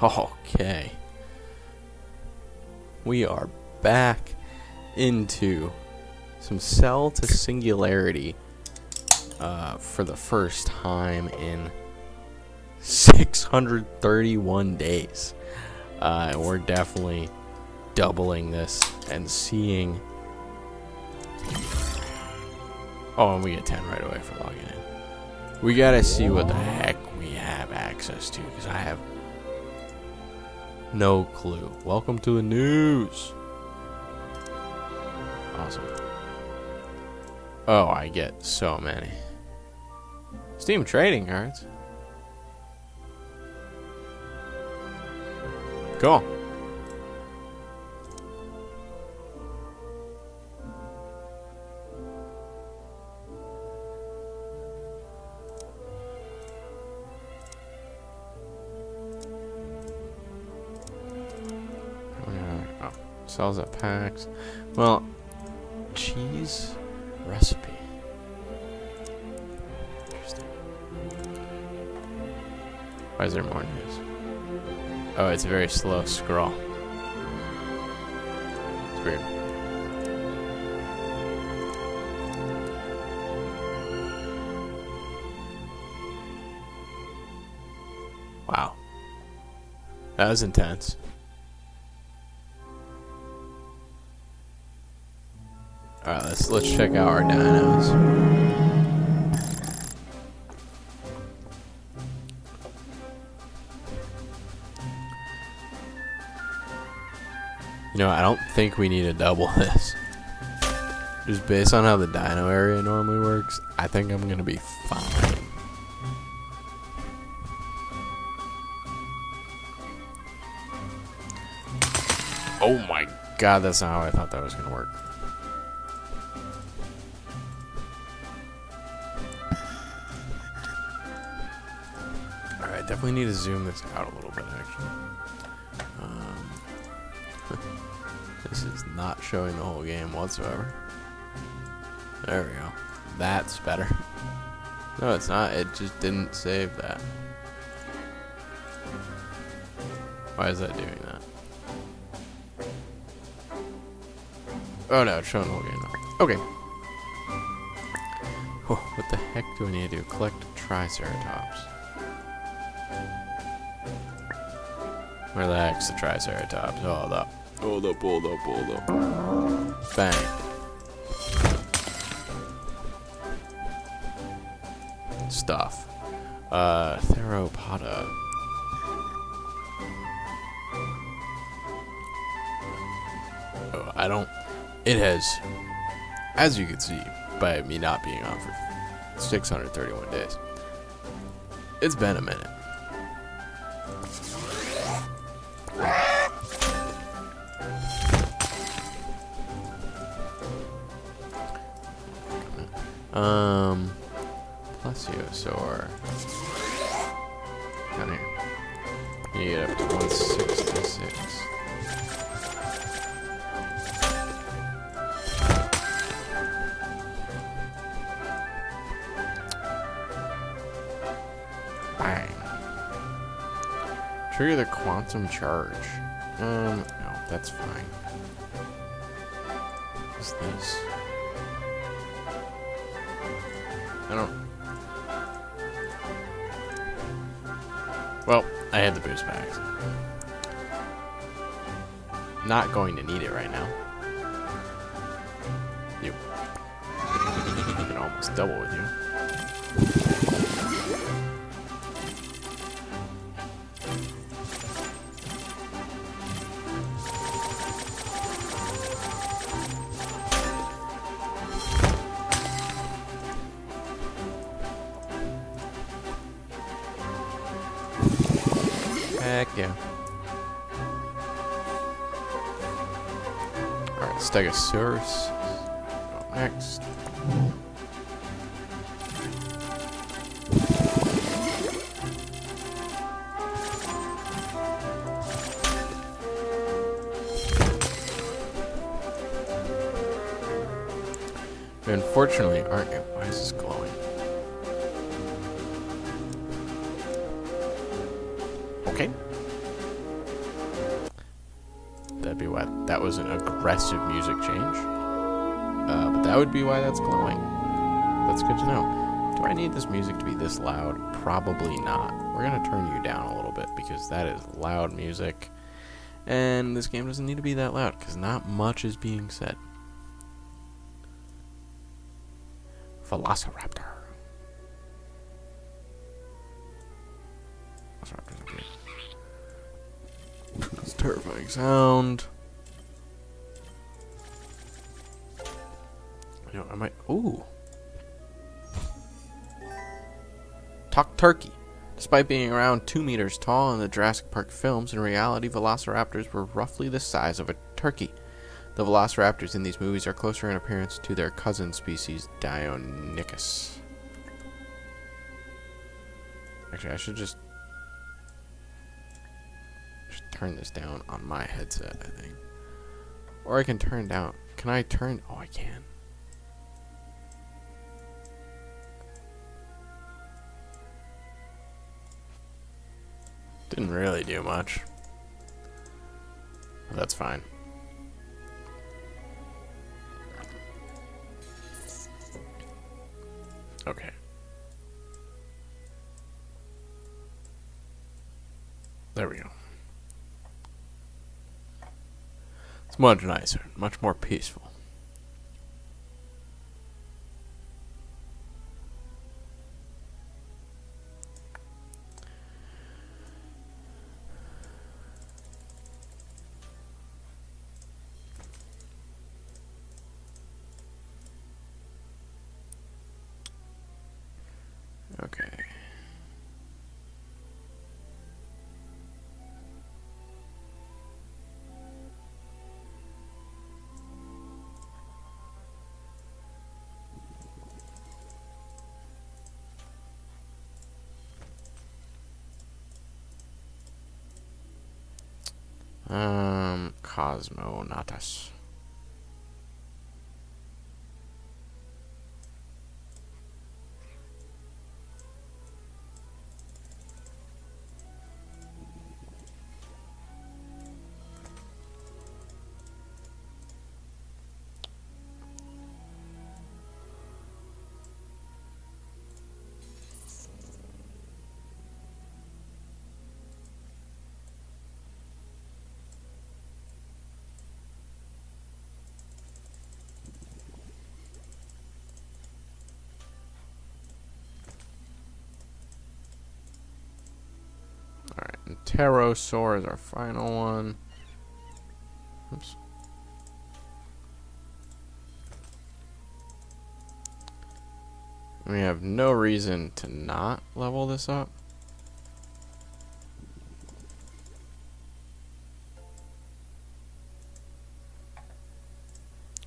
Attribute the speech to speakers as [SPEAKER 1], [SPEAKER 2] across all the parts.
[SPEAKER 1] Okay. We are back into some Cell to Singularity for the first time in 631 days. We're definitely doubling this and seeing... Oh, and we get 10 right away for logging in. We gotta see what the heck we have access to, because I have no clue. Welcome to the news. Awesome. Oh, I get so many. Steam trading cards. Cool. Oh, sells at packs. Well, cheese recipe. Interesting. Why is there more news? Oh, it's a very slow scroll. It's weird. Wow. That was intense. Alright, let's check out our dinos. You know, I don't think we need to double this. Just based on how the dino area normally works, I think I'm gonna be fine. Oh my god, that's not how I thought that was gonna work. Alright, definitely need to zoom this out a little bit, actually. This is not showing the whole game whatsoever. There we go. That's better. No, it's not. It just didn't save that. Why is that doing that? Oh no, it's showing the whole game now. Okay. Oh, what the heck do I need to do? Collect Triceratops. Where the heck's the Triceratops? Hold up. Hold up, hold up, hold up. Bang. Stuff. Theropoda. Oh, I don't... It has, as you can see, by me not being on for 631 days, it's been a minute. Plesiosaur. Down here. You get up to 166. Bang. Trigger the quantum charge. No, that's fine. What's this? I don't... Well, I had the boost packs. Not going to need it right now. You can almost double with you. Heck yeah. Alright, Stegosaurus. Go next. We unfortunately aren't. Why is this glowing? Okay. that'd be why that was an aggressive music change. But that would be why that's glowing. That's good to know. Do I need this music to be this loud? Probably not. We're going to turn you down a little bit because that is loud music. And this game doesn't need to be that loud because not much is being said. Velociraptor. Velociraptor's okay. It's a terrifying sound. You know, I might. Ooh. Talk turkey. Despite being around 2 meters tall in the Jurassic Park films, in reality, velociraptors were roughly the size of a turkey. The velociraptors in these movies are closer in appearance to their cousin species, Deinonychus. Actually, I should just turn this down on my headset, I think. Or I can turn down. Can I turn? Oh, I can. Didn't really do much. But that's fine. Okay. There we go. It's much nicer, much more peaceful. Okay. Cosmonautas. Alright, pterosaur is our final one. Oops. We have no reason to not level this up.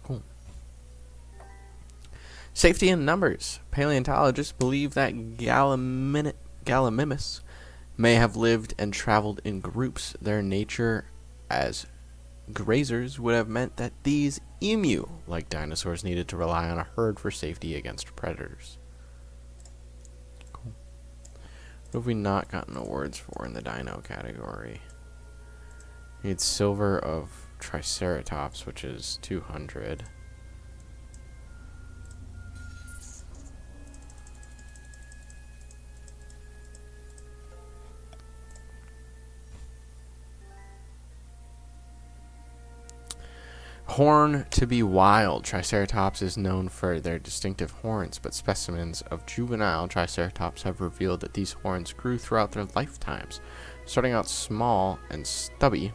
[SPEAKER 1] Cool. Safety in numbers. Paleontologists believe that Gallimimus may have lived and traveled in groups. Their nature as grazers would have meant that these emu-like dinosaurs needed to rely on a herd for safety against predators. Cool. What have we not gotten awards for in the dino category? We need silver of Triceratops, which is 200. Horn to be wild. Triceratops is known for their distinctive horns, but specimens of juvenile Triceratops have revealed that these horns grew throughout their lifetimes, starting out small and stubby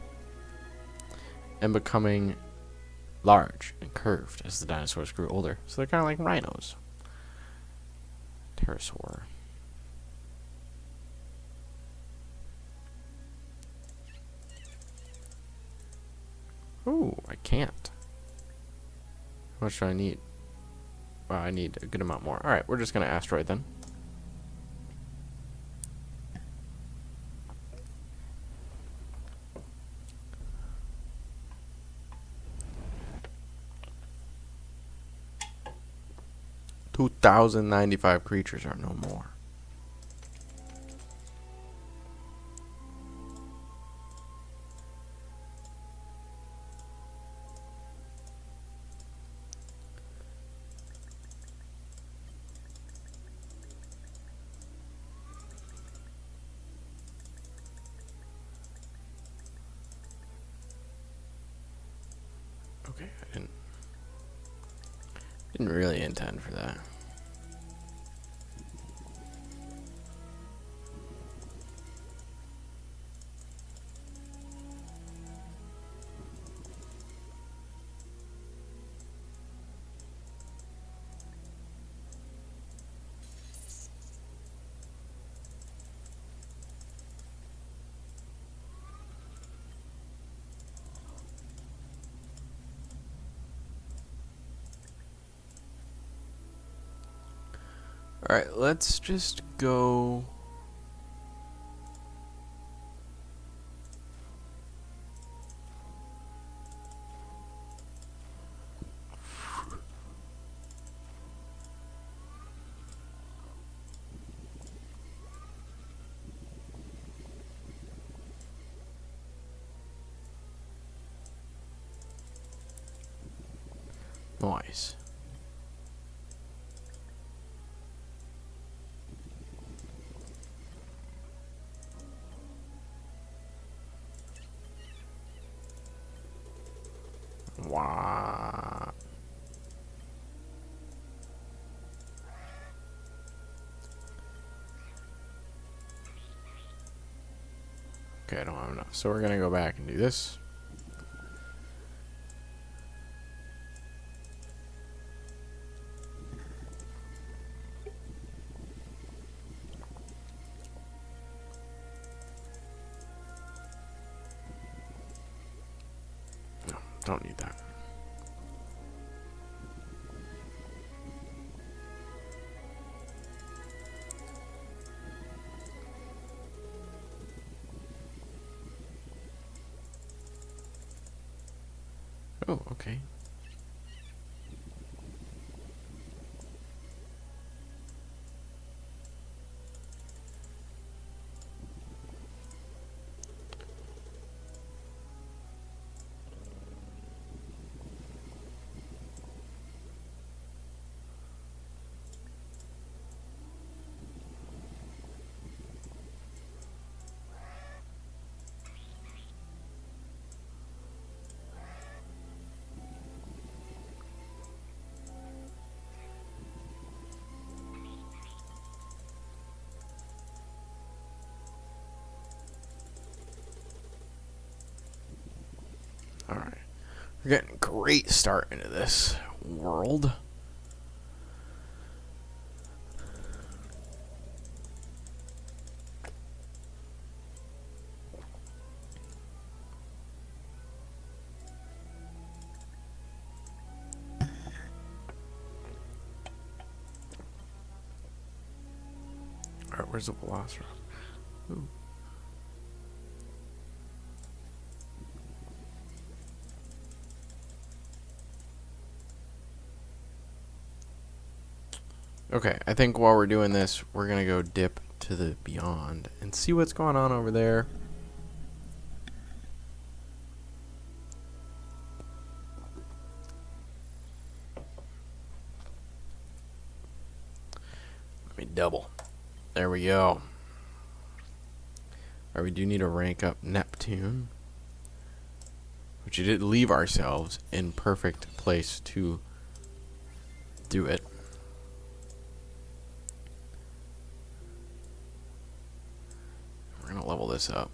[SPEAKER 1] and becoming large and curved as the dinosaurs grew older. So they're kind of like rhinos. Pterosaur. Ooh, I can't. How much do I need? Well, I need a good amount more. Alright, we're just going to asteroid then. $2,095 creatures are no more. Okay, I didn't really intend for that. Alright, let's just go... Nice. Wow. Okay, I don't have enough. So we're gonna go back and do this. No, don't need that. Oh, okay. Alright. We're getting a great start into this world. Alright, where's the Velociraptor? Ooh. Okay, I think while we're doing this, we're gonna go dip to the beyond and see what's going on over there. Let me double. There we go. Alright, we do need to rank up Neptune, which we did leave ourselves in perfect place to do it. We're gonna level this up.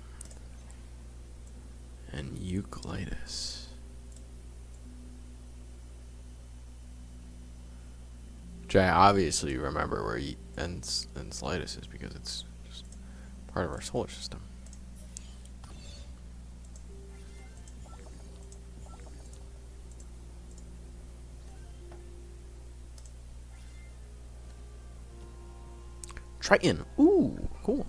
[SPEAKER 1] And Eucalyptus, which I obviously remember where Enceladus is because it's just part of our solar system. Triton. Ooh, cool.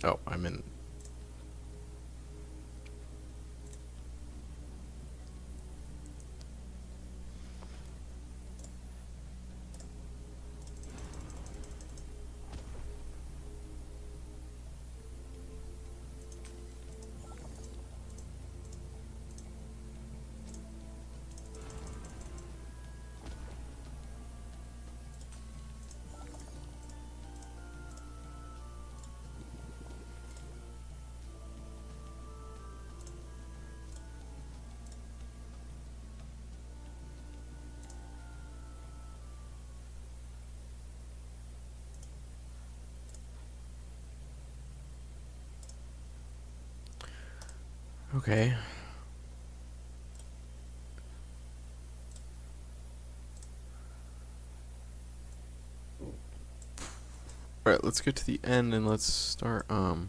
[SPEAKER 1] Oh, I'm in. Okay. Alright, let's get to the end and let's start, Alright,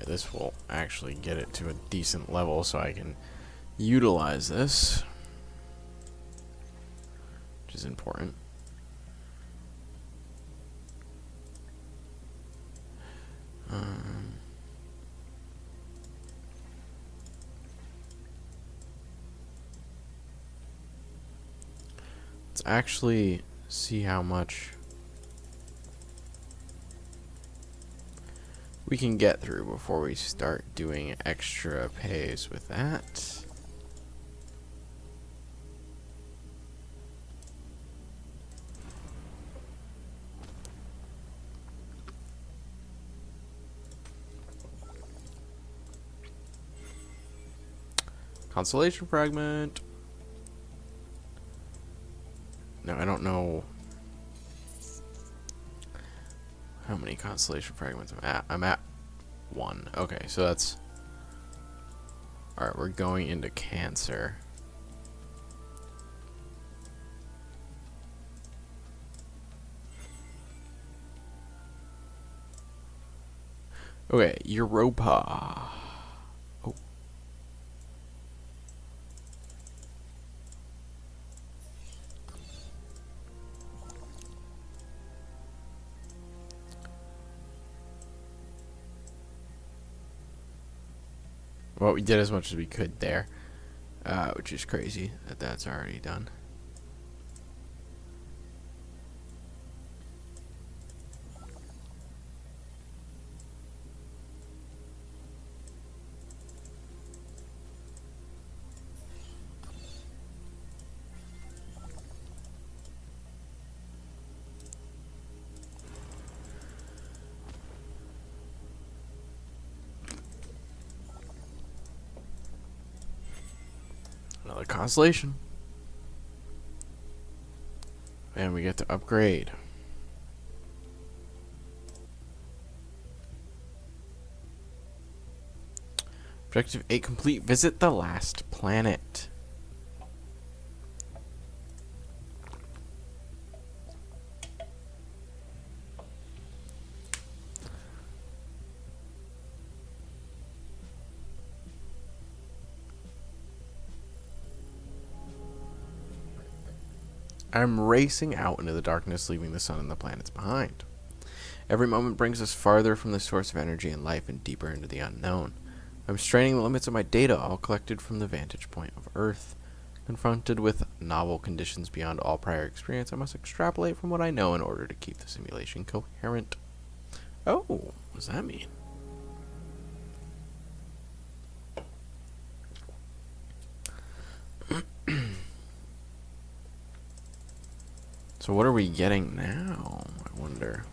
[SPEAKER 1] this will actually get it to a decent level so I can utilize this, which is important. Let's actually see how much we can get through before we start doing extra pays with that. Constellation fragment. No, I don't know how many constellation fragments I'm at. I'm at 1. Okay, so that's... Alright, we're going into Cancer. Okay, Europa. Oh. Well, we did as much as we could there, which is crazy that that's already done. Another constellation. And we get to upgrade. Objective 8 complete. Visit the last planet. I'm racing out into the darkness, leaving the sun and the planets behind. Every moment brings us farther from the source of energy and life and deeper into the unknown. I'm straining the limits of my data, all collected from the vantage point of Earth. Confronted with novel conditions beyond all prior experience, I must extrapolate from what I know in order to keep the simulation coherent. Oh, what does that mean? So what are we getting now, I wonder?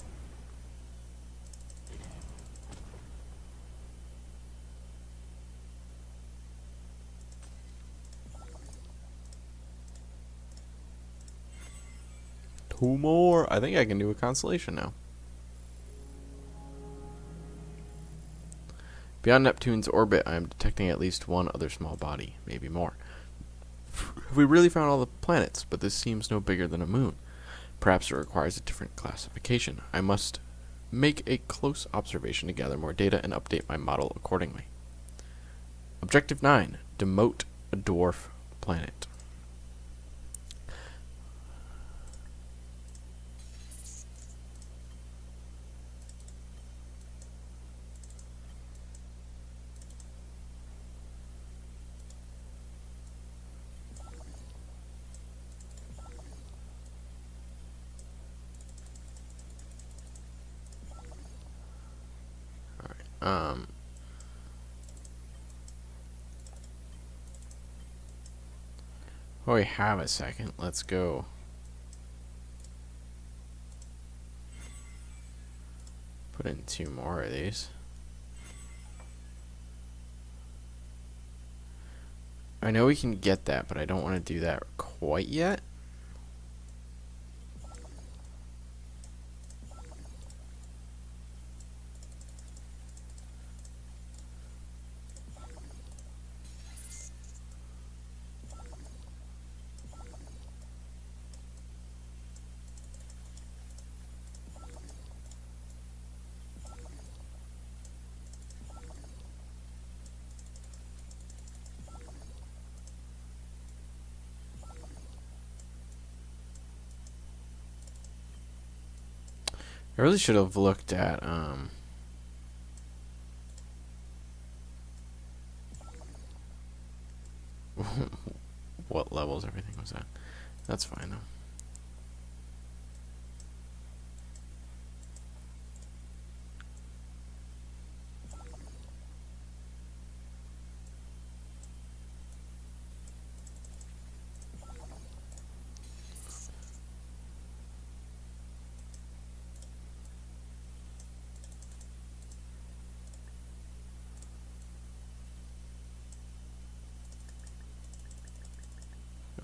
[SPEAKER 1] Two more. I think I can do a constellation now. Beyond Neptune's orbit, I am detecting at least one other small body, maybe more. Have we really found all the planets? But this seems no bigger than a moon. Perhaps it requires a different classification. I must make a close observation to gather more data and update my model accordingly. Objective 9. Demote a dwarf planet. Well, we have a second. Let's go. Put in 2 more of these. I know we can get that, but I don't want to do that quite yet. I really should have looked at what levels everything was at. That's fine though.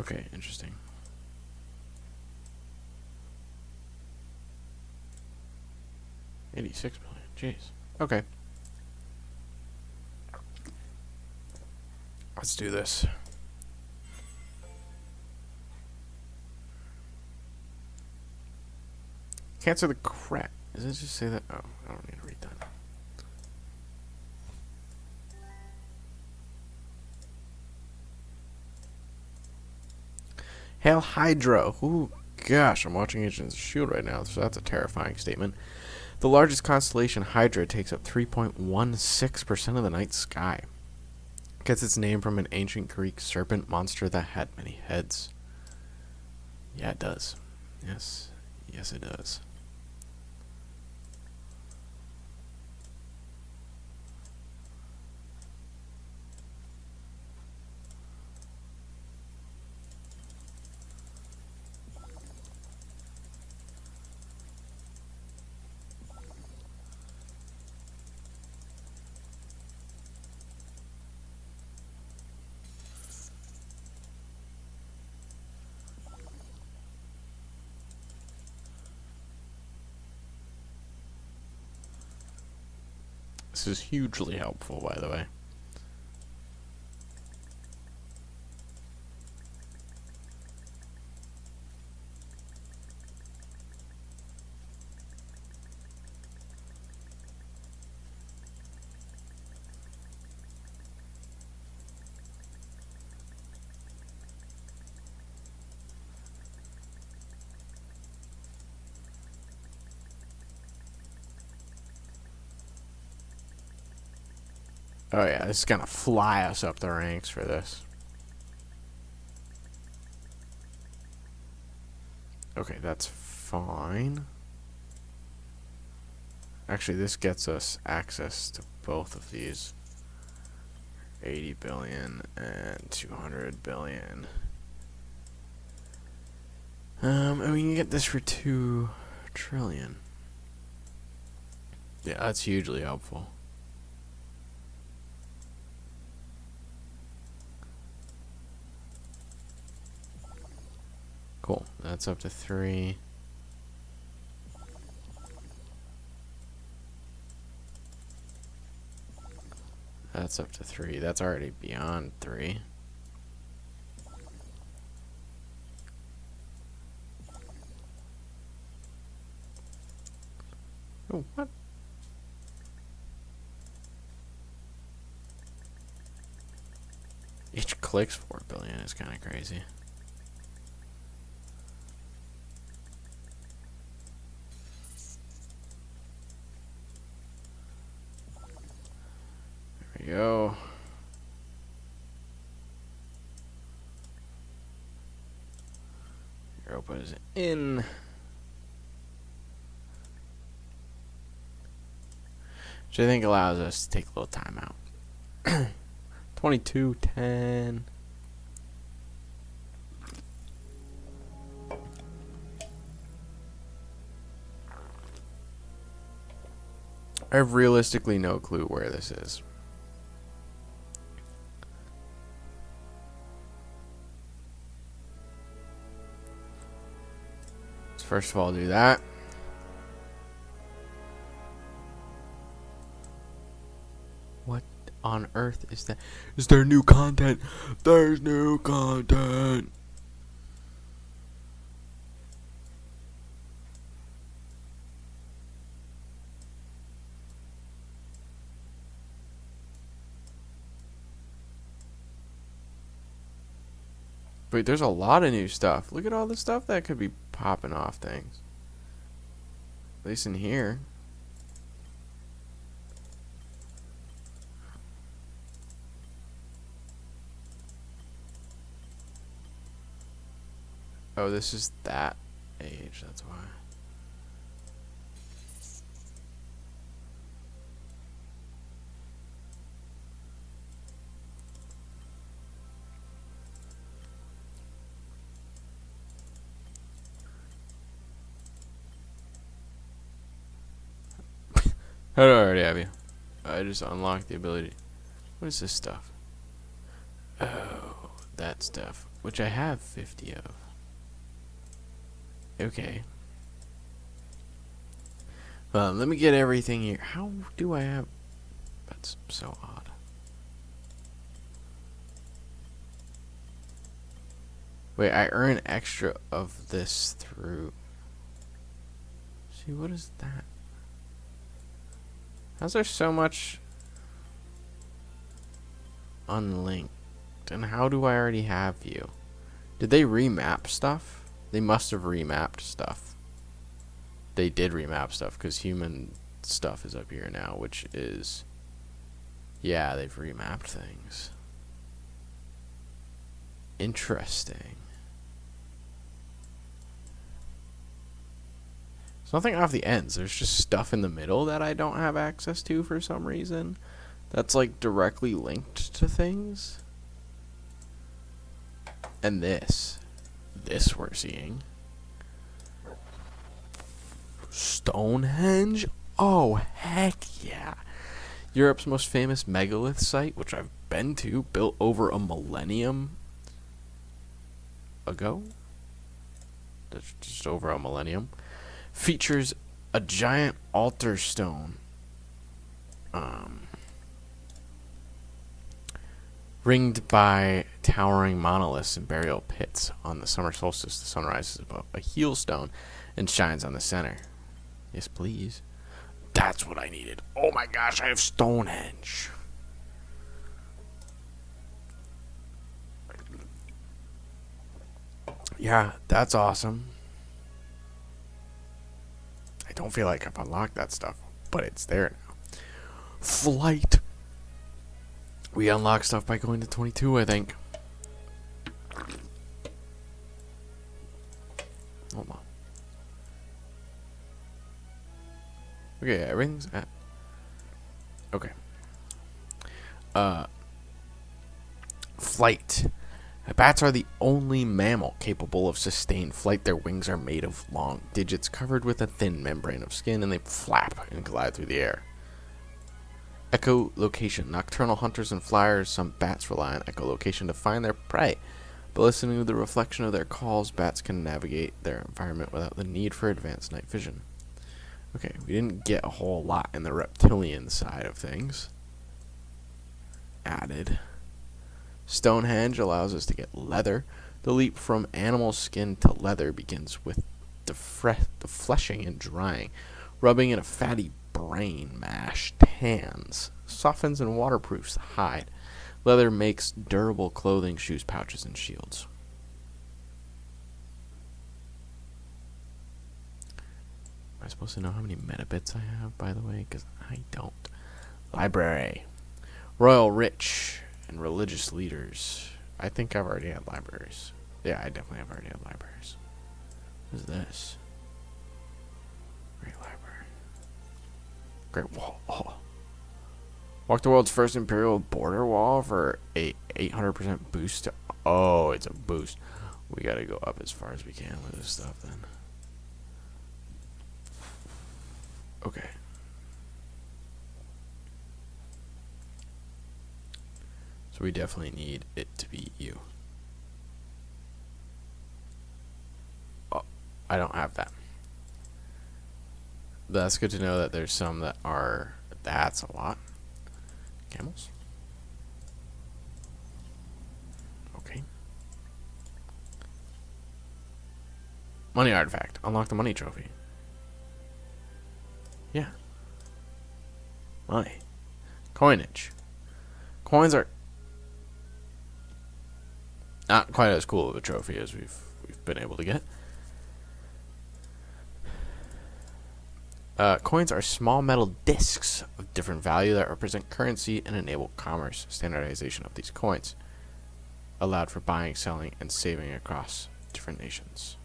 [SPEAKER 1] Okay, interesting. $86 billion. Jeez. Okay. Let's do this. Cancer the crap. Does it just say that? Oh, I don't need to read that. Hail Hydra. Ooh, gosh, I'm watching Agents of S.H.I.E.L.D. right now, so that's a terrifying statement. The largest constellation, Hydra, takes up 3.16% of the night sky. It gets its name from an ancient Greek serpent monster that had many heads. Yeah, it does. Yes. Yes, it does. This is hugely helpful, by the way. Oh yeah, this is gonna fly us up the ranks for this. Okay, that's fine. Actually, this gets us access to both of these. 80 billion and 200 billion. And we can get this for 2 trillion. Yeah, that's hugely helpful. Cool. That's up to 3. That's up to 3. That's already beyond 3. Oh, what? Each clicks 4 billion is kind of crazy. There we go. Europa is in. Which I think allows us to take a little time out. 2210. I have realistically no clue where this is. Let's first of all do that. What on earth is that? Is there new content? There's new content. Wait, there's a lot of new stuff. Look at all the stuff that could be popping off things. At least in here. Oh, this is that age, that's why. How do I already have you? I just unlocked the ability. What is this stuff? Oh, that stuff. Which I have 50 of. Okay. Let me get everything here. How do I have... That's so odd. Wait, I earn extra of this through... See, what is that? How's there so much unlinked? And how do I already have you? Did they remap stuff? They must have remapped stuff. They did remap stuff because human stuff is up here now, which is... Yeah, they've remapped things. Interesting. There's nothing off the ends. There's just stuff in the middle that I don't have access to for some reason. That's like directly linked to things. And this we're seeing. Stonehenge? Oh, heck yeah. Europe's most famous megalith site, which I've been to, built over a millennium ago. That's just over a millennium. Features a giant altar stone. Ringed by towering monoliths and burial pits. On the summer solstice, the sun rises above a heel stone and shines on the center. Yes, please. That's what I needed. Oh my gosh, I have Stonehenge. Yeah, that's awesome. I don't feel like I've unlocked that stuff, but it's there now. Flight. We unlock stuff by going to 22, I think. Hold on. Okay, everything's at... Okay. Flight. Bats are the only mammal capable of sustained flight. Their wings are made of long digits covered with a thin membrane of skin, and they flap and glide through the air. Echolocation. Nocturnal hunters and flyers, some bats rely on echolocation to find their prey. By listening to the reflection of their calls, bats can navigate their environment without the need for advanced night vision. Okay, we didn't get a whole lot in the reptilian side of things. Added. Stonehenge allows us to get leather. The leap from animal skin to leather begins with the fleshing and drying. Rubbing in a fatty brain mash tans, softens and waterproofs the hide. Leather makes durable clothing, shoes, pouches, and shields. Am I supposed to know how many metabits I have, by the way? Because I don't. Library. Royal, rich, and religious leaders. I think I've already had libraries. Yeah, I definitely have already had libraries. What is this? Great library. Great Wall. Oh. Walk the world's first imperial border wall for a 800% boost. Oh, it's a boost. We gotta go up as far as we can with this stuff then. Okay. So we definitely need it to be you. Oh, I don't have that. But that's good to know that there's some that are... That's a lot. Camels. Okay. Money artifact. Unlock the money trophy. Yeah. Money. Coinage. Coins are not quite as cool of a trophy as we've been able to get. Coins are small metal discs of different value that represent currency and enable commerce. Standardization of these coins allowed for buying, selling, and saving across different nations.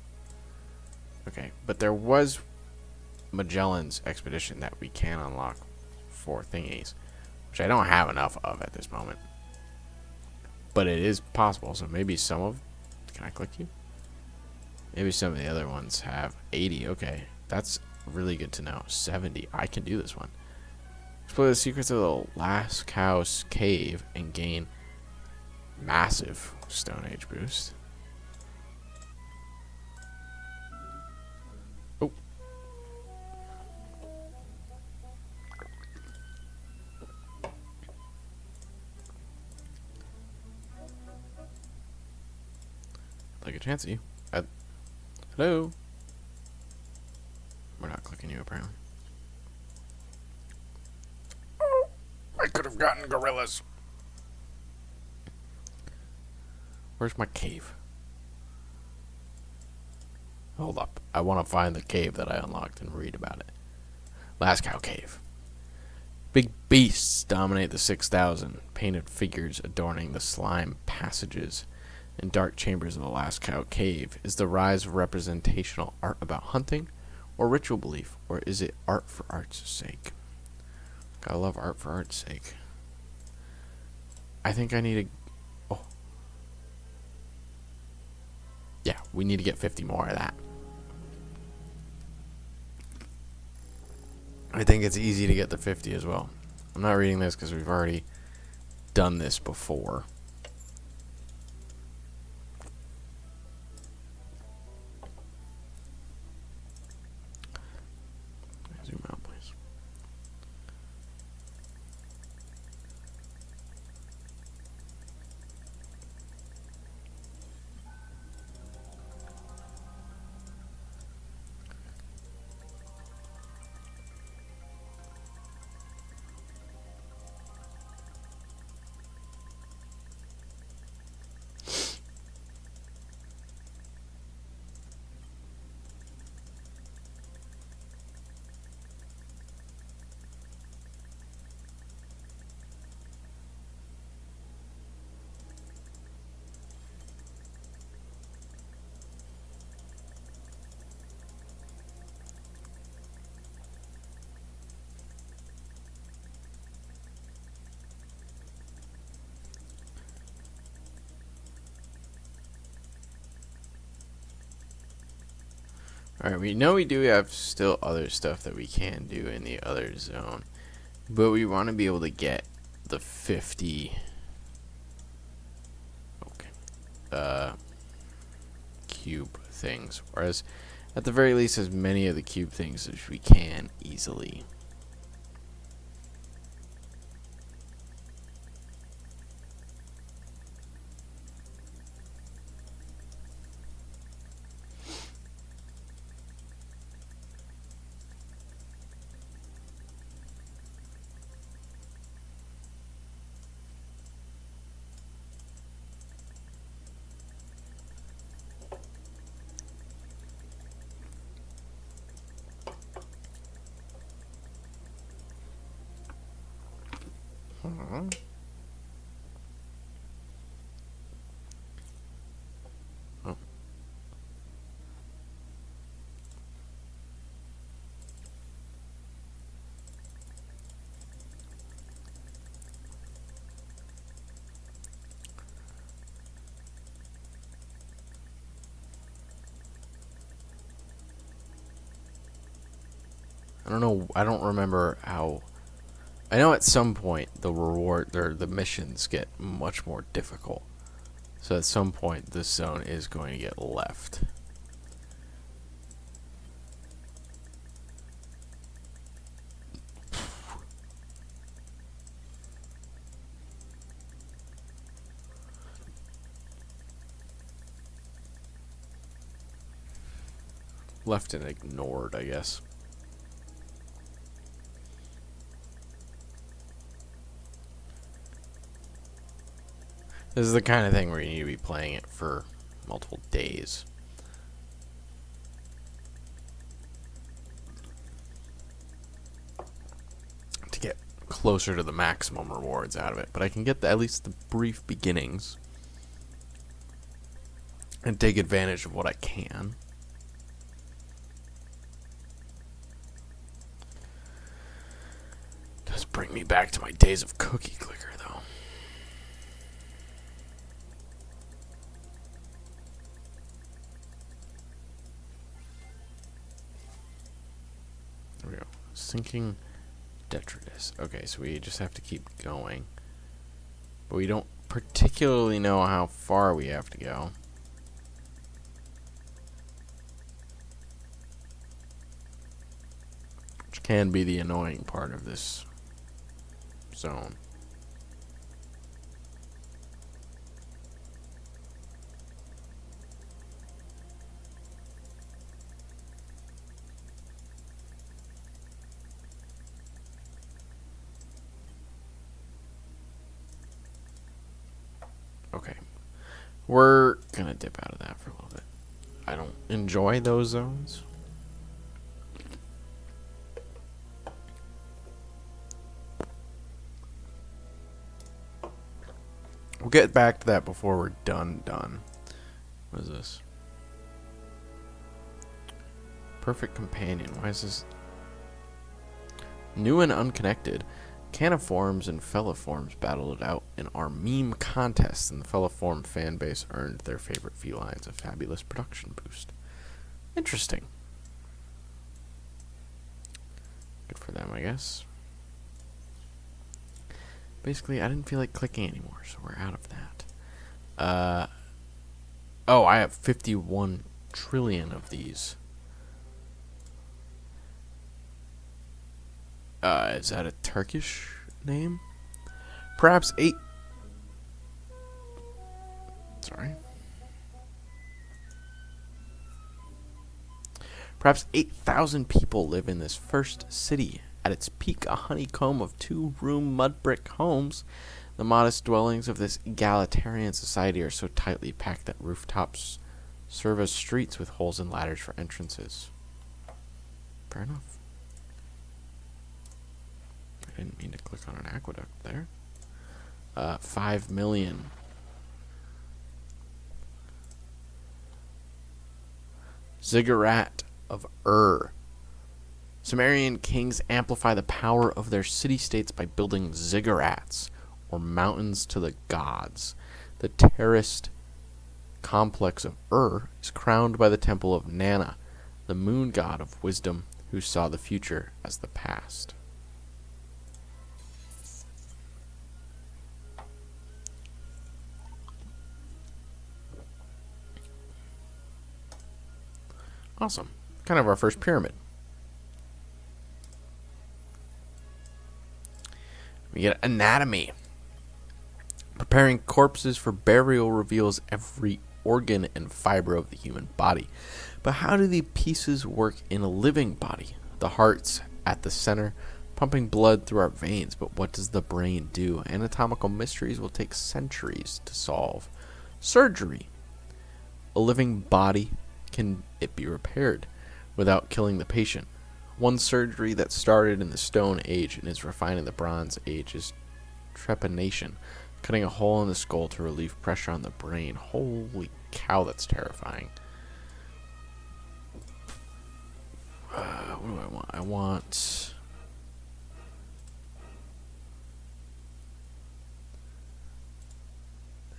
[SPEAKER 1] Okay, but there was Magellan's expedition that we can unlock for thingies, which I don't have enough of at this moment. But it is possible, so maybe some of... Can I click you? Maybe some of the other ones have 80. Okay, that's really good to know. 70. I can do this one. Explore the secrets of the Last Cow's Cave and gain massive Stone Age boost. Oh. Like a chancy. Hello? We're not clicking you, apparently. Oh, I could have gotten gorillas. Where's my cave? Hold up. I want to find the cave that I unlocked and read about it. Last Cow Cave. Big beasts dominate the 6,000. Painted figures adorning the slime passages and dark chambers of the Last Cow Cave. Is the rise of representational art about hunting or ritual belief, or is it art for art's sake? Gotta love art for art's sake. I think I need to... Oh. Yeah, we need to get 50 more of that. I think it's easy to get the 50 as well. I'm not reading this because we've already done this before. Zoom out, please. Alright, we know we do have still other stuff that we can do in the other zone. But we want to be able to get the 50... Okay. Cube things. Whereas, at the very least, as many of the cube things as we can easily. Oh. I don't know. I don't remember how. I know at some point the reward or the missions get much more difficult. So at some point this zone is going to get left. Left and ignored, I guess. This is the kind of thing where you need to be playing it for multiple days. closer to the maximum rewards out of it, but I can get at least the brief beginnings and take advantage of what I can. Does bring me back to my days of cookie clicker, though. There we go. Sinking detritus. Okay, so we just have to keep going. But we don't particularly know how far we have to go. Which can be the annoying part of this zone. Okay. We're gonna dip out of that for a little bit. I don't enjoy those zones. We'll get back to that before we're done. What is this? Perfect companion. Why is this new and unconnected? Caniforms and Felliforms battled it out in our meme contest, and the Felliform fan base earned their favorite felines a fabulous production boost. Interesting. Good for them, I guess. Basically, I didn't feel like clicking anymore, so we're out of that. Oh, I have 51 trillion of these. Is that a Turkish name? Perhaps Perhaps 8,000 people live in this first city. At its peak, a honeycomb of 2-room mud brick homes. The modest dwellings of this egalitarian society are so tightly packed that rooftops serve as streets with holes and ladders for entrances. Fair enough. I didn't mean to click on an aqueduct there. 5 million. Ziggurat of Sumerian kings amplify the power of their city-states by building ziggurats, or mountains to the gods. The terraced complex of is crowned by the temple of Nana, the moon god of wisdom, who saw the future as the past. Awesome. Kind of our first pyramid. We get anatomy. Preparing corpses for burial reveals every organ and fiber of the human body. But how do the pieces work in a living body? The heart's at the center, pumping blood through our veins. But what does the brain do? Anatomical mysteries will take centuries to solve. Surgery. A living body, can it be repaired without killing the patient? One surgery that started in the Stone Age and is refined in the Bronze Age is trepanation, cutting a hole in the skull to relieve pressure on the brain. Holy cow, that's terrifying. What do I want? I want...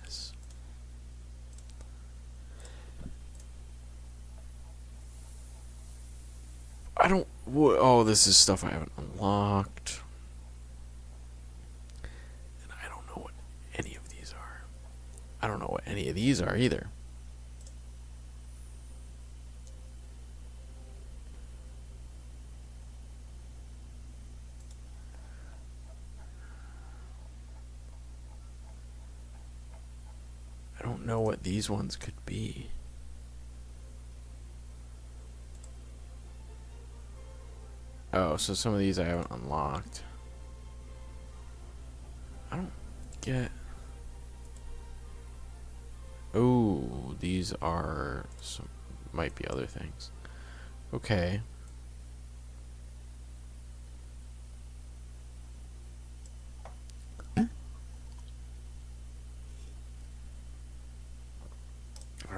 [SPEAKER 1] this. I don't... Oh, this is stuff I haven't unlocked. And I don't know what any of these are. I don't know what any of these are either. I don't know what these ones could be. Oh, so some of these I haven't unlocked. I don't get... Oh, these are some... might be other things. Okay.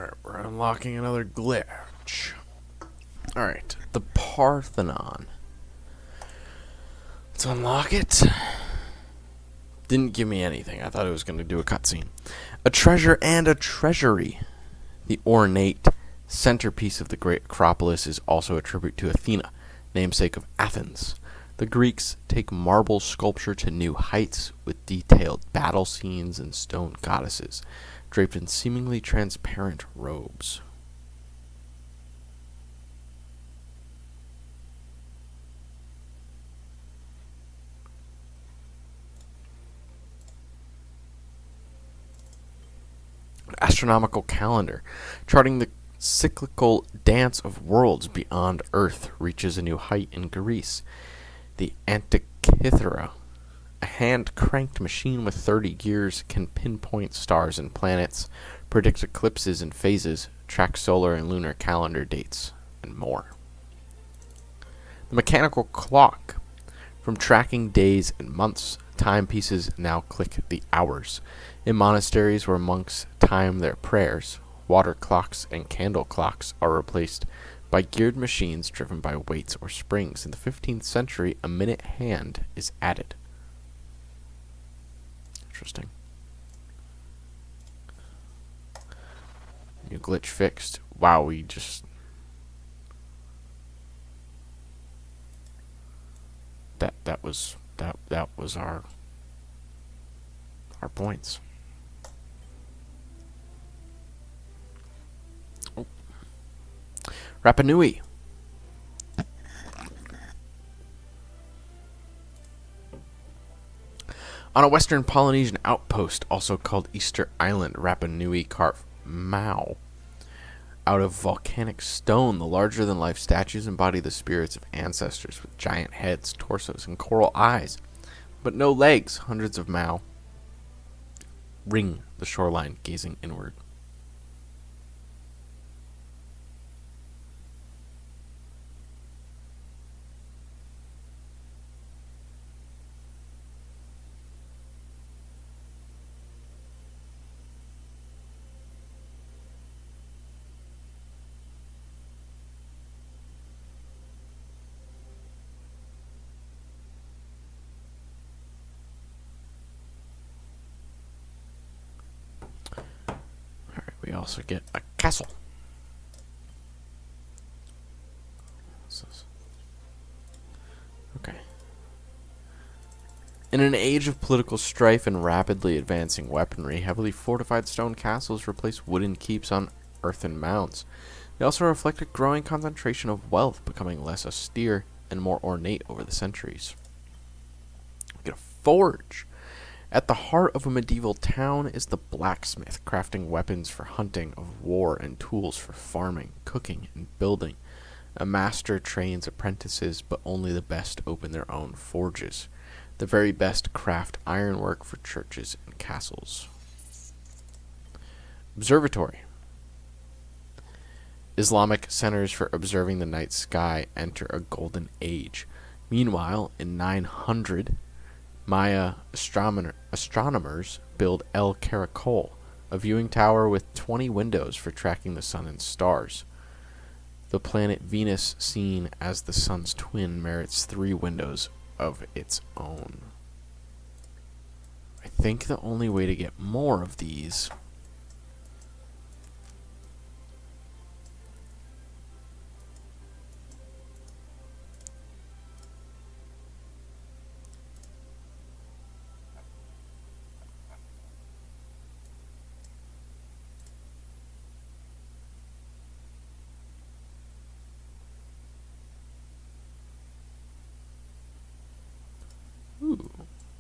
[SPEAKER 1] Alright, we're unlocking another glitch. Alright, the Parthenon. Let's unlock it. Didn't give me anything. I thought it was going to do a cutscene. A treasure and a treasury. The ornate centerpiece of the great Acropolis is also a tribute to Athena, namesake of Athens. The Greeks take marble sculpture to new heights with detailed battle scenes and stone goddesses, draped in seemingly transparent robes. Astronomical calendar, charting the cyclical dance of worlds beyond Earth, reaches a new height in Greece. The Antikythera, a hand-cranked machine with 30 gears, can pinpoint stars and planets, predict eclipses and phases, track solar and lunar calendar dates, and more. The mechanical clock. From tracking days and months, timepieces now click the hours. In monasteries where monks time their prayers, water clocks and candle clocks are replaced by geared machines driven by weights or springs. In the 15th century, a minute hand is added. Interesting. New glitch fixed. Wow, we just... That was our points. Oh. Rapa Nui. On a western Polynesian outpost, also called Easter Island, Rapa Nui carved Mao out of volcanic stone. The larger-than-life statues embody the spirits of ancestors with giant heads, torsos, and coral eyes, but no legs. Hundreds of Mao ring the shoreline, gazing inward. We also get a castle. Okay. In an age of political strife and rapidly advancing weaponry, heavily fortified stone castles replace wooden keeps on earthen mounds. They also reflect a growing concentration of wealth, becoming less austere and more ornate over the centuries. We get a forge. At the heart of a medieval town is the blacksmith, crafting weapons for hunting, of war, and tools for farming, cooking, and building. A master trains apprentices, but only the best open their own forges. The very best craft ironwork for churches and castles. Observatory. Islamic centers for observing the night sky enter a golden age. Meanwhile, in 900, Maya astronomers build El Caracol, a viewing tower with 20 windows for tracking the sun and stars. The planet Venus, seen as the sun's twin, merits 3 windows of its own. I think the only way to get more of these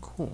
[SPEAKER 1] cool.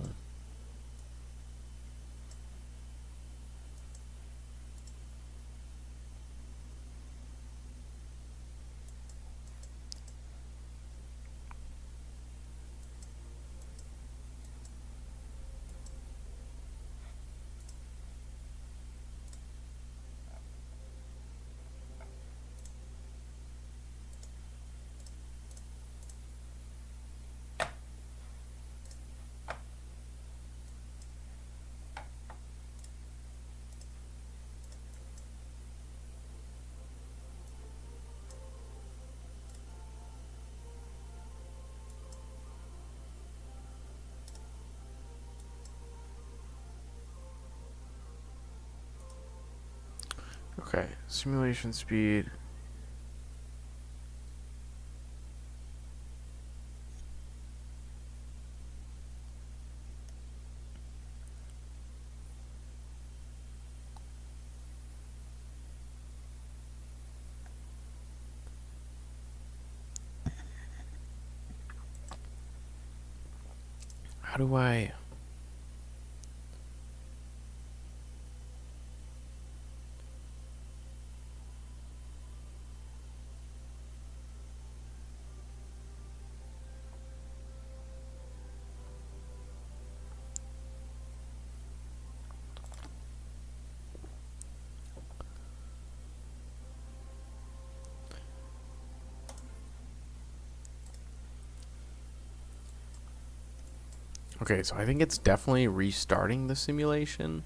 [SPEAKER 1] Okay, simulation speed. How do I... Okay, so I think it's definitely restarting the simulation.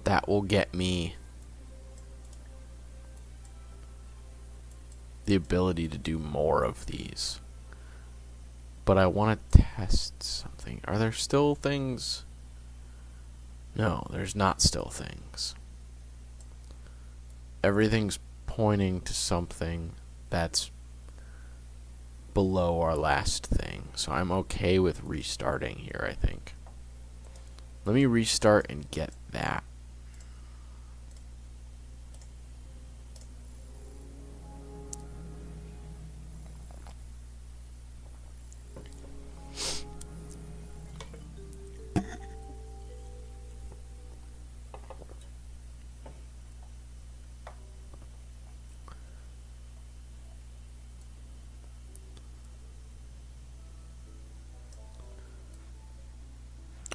[SPEAKER 1] That will get me the ability to do more of these. But I want to test something. Are there still things? No, there's not still things. Everything's pointing to something that's below our last thing. So I'm okay with restarting here, I think. Let me restart and get that.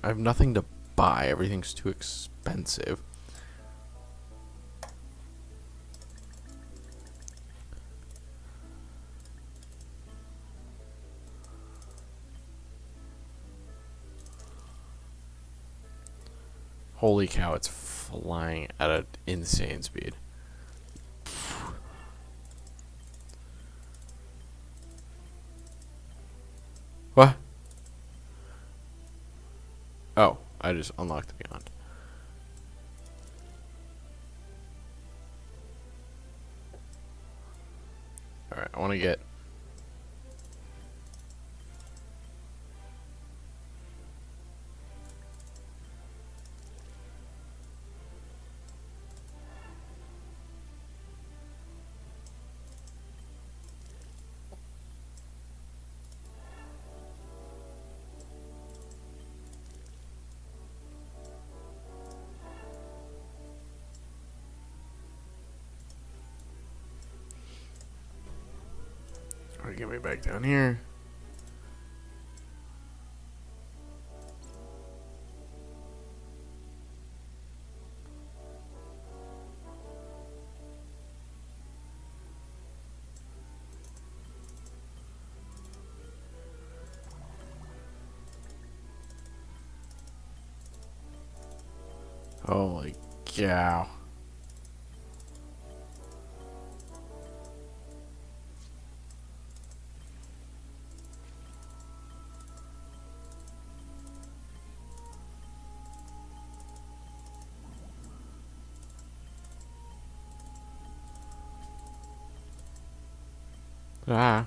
[SPEAKER 1] I have nothing to buy. Everything's too expensive. Holy cow, it's flying at an insane speed. What? Oh, I just unlocked the beyond. Alright, I want to get... Alright, get me back down here. Holy cow. Ah.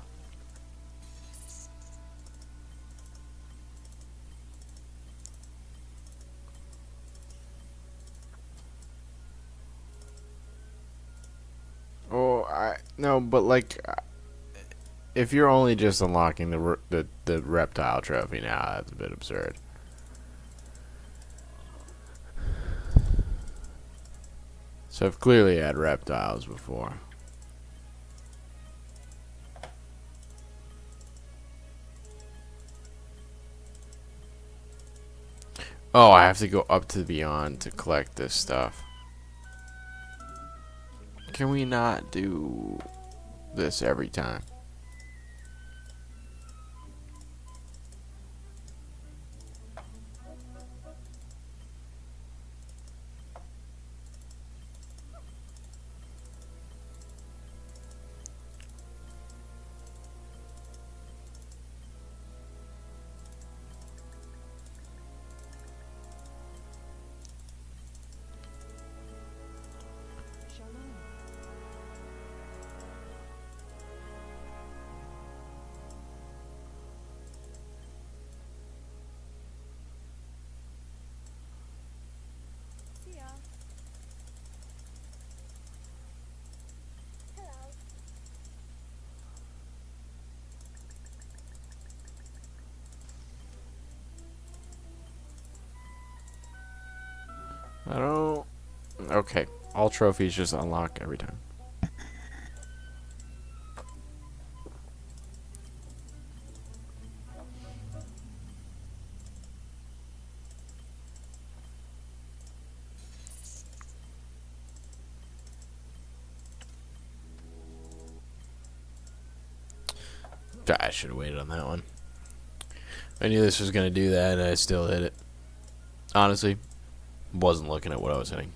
[SPEAKER 1] Oh, no, but like, if you're only just unlocking the reptile trophy now, that's a bit absurd. So I've clearly had reptiles before. Oh, I have to go up to the beyond to collect this stuff. Can we not do this every time? I don't... Okay. All trophies just unlock every time. I should have waited on that one. I knew this was going to do that, and I still hit it. Honestly, wasn't looking at what I was hitting.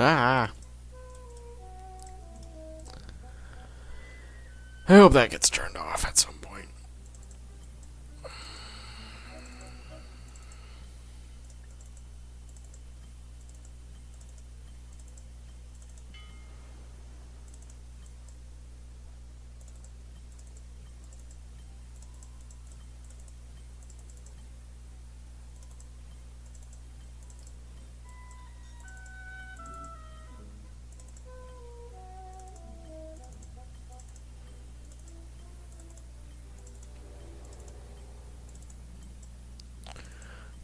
[SPEAKER 1] Ah! I hope that gets turned off at some point.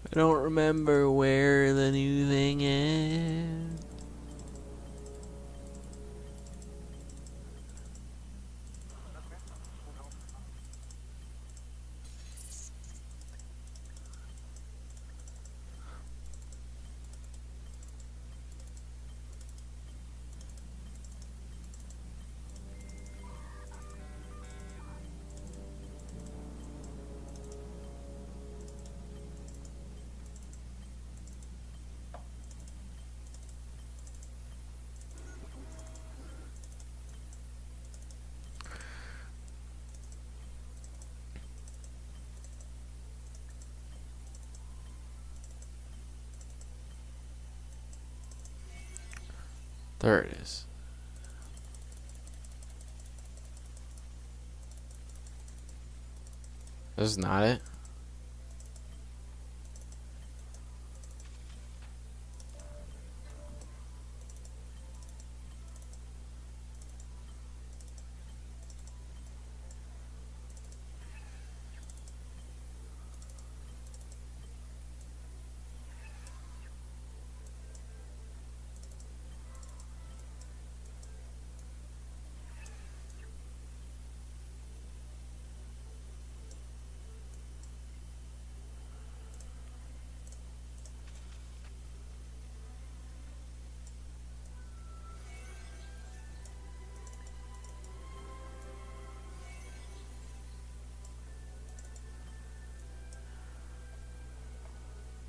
[SPEAKER 1] I don't remember where the new thing is. There it is. This is not it.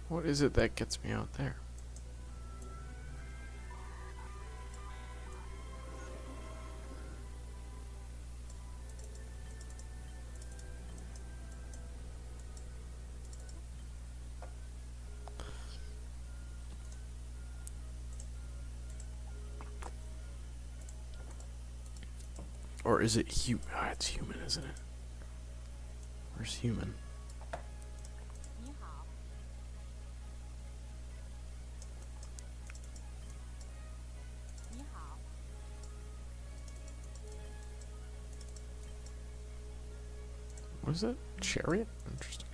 [SPEAKER 1] What is it that gets me out there? Or is it human? Ah, it's human, isn't it? Where's human? What is it? Chariot? Interesting.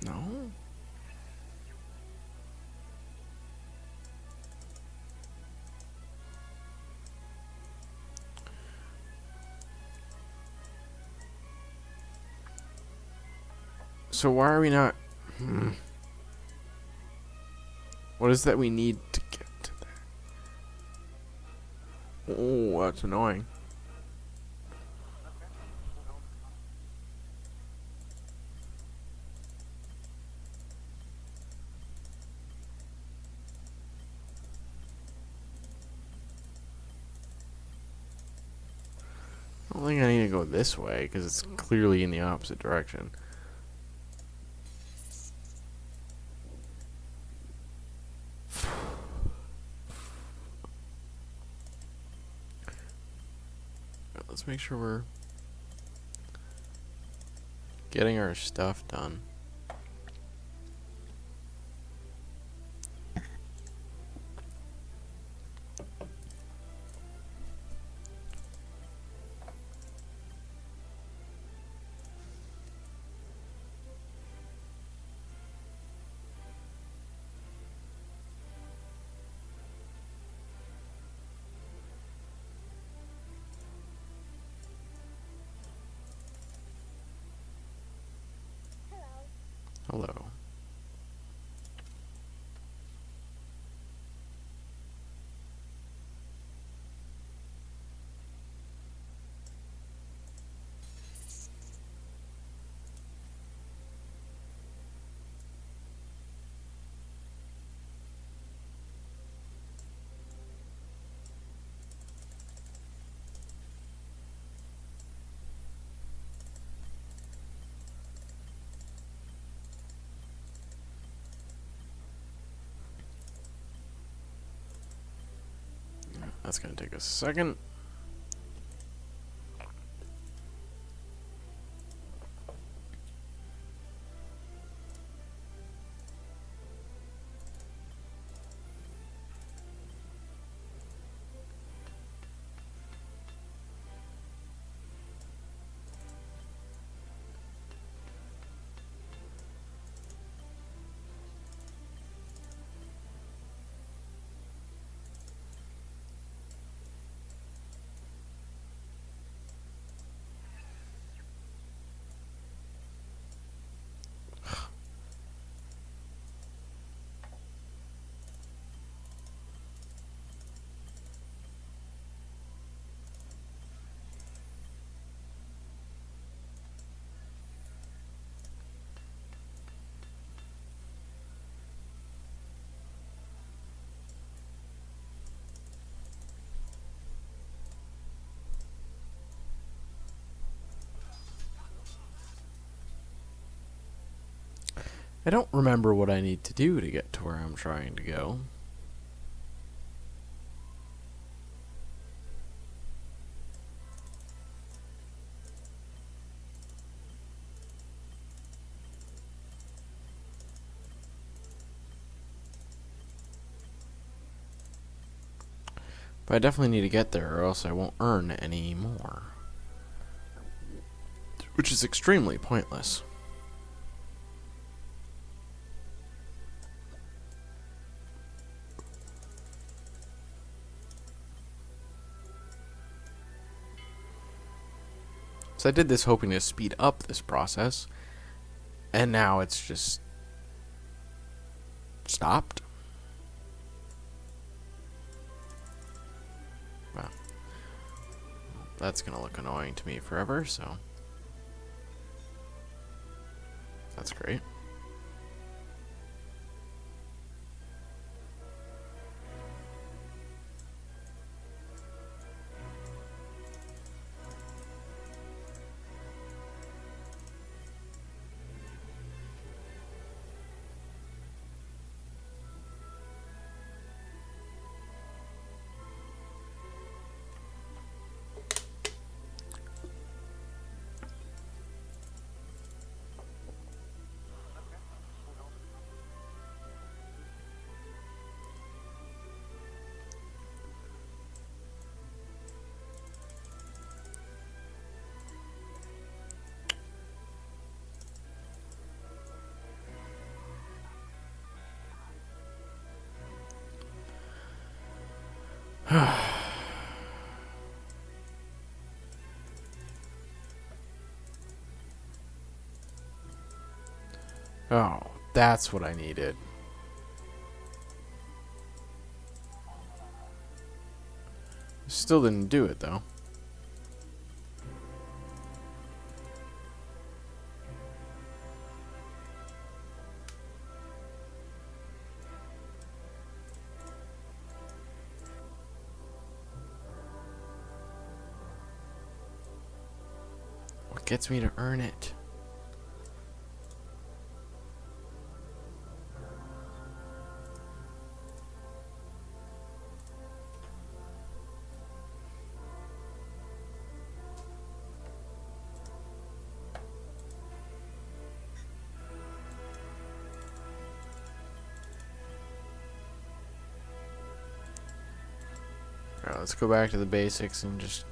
[SPEAKER 1] No? So why are we not... What is that we need to get to that? Oh, that's annoying. I don't think I need to go this way because it's clearly in the opposite direction. Let's make sure we're getting our stuff done. Hello. That's going to take a second. I don't remember what I need to do to get to where I'm trying to go. But I definitely need to get there or else I won't earn any more. Which is extremely pointless. So I did this hoping to speed up this process, and now it's just stopped. Wow. That's gonna look annoying to me forever, so that's great. Oh, that's what I needed. Still didn't do it, though. gets me to earn it. Alright, let's go back to the basics and just...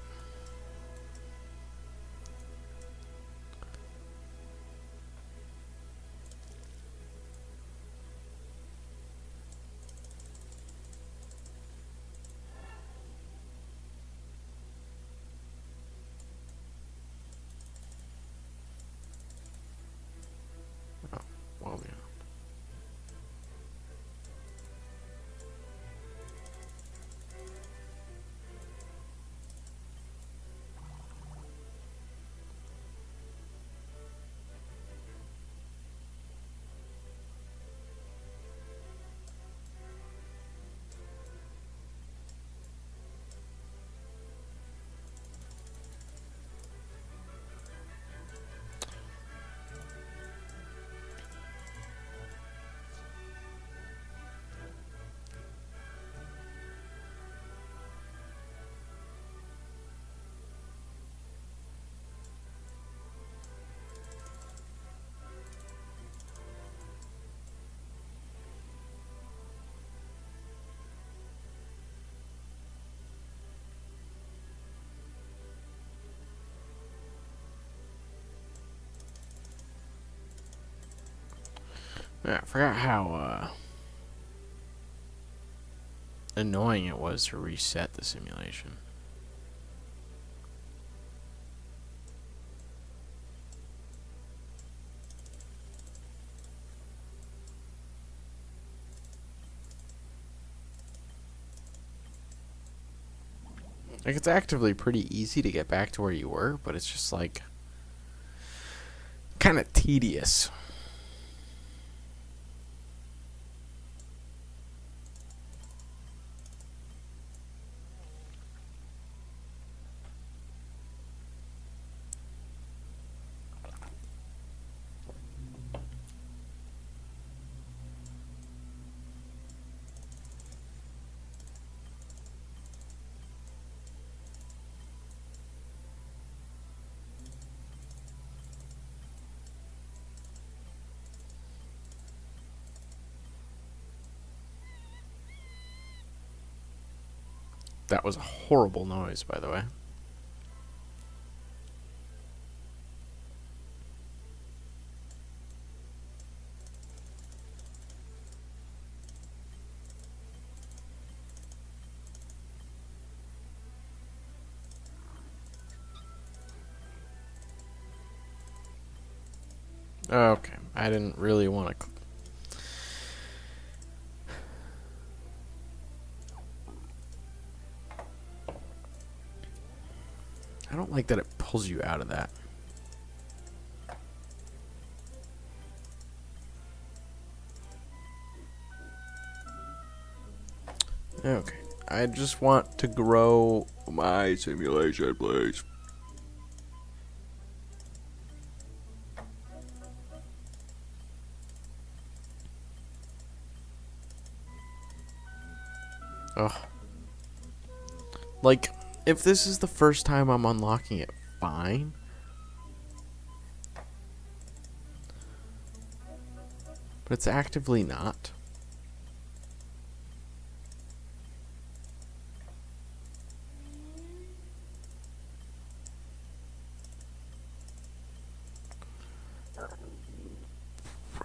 [SPEAKER 1] Oh, well, yeah. Yeah, I forgot how annoying it was to reset the simulation. Like, it's actively pretty easy to get back to where you were, but it's just like kind of tedious. That was a horrible noise, by the way. Okay, I didn't really want to... I don't like that it pulls you out of that. Okay, I just want to grow my simulation, please. Ugh. Like, if this is the first time I'm unlocking it, fine. But it's actively not.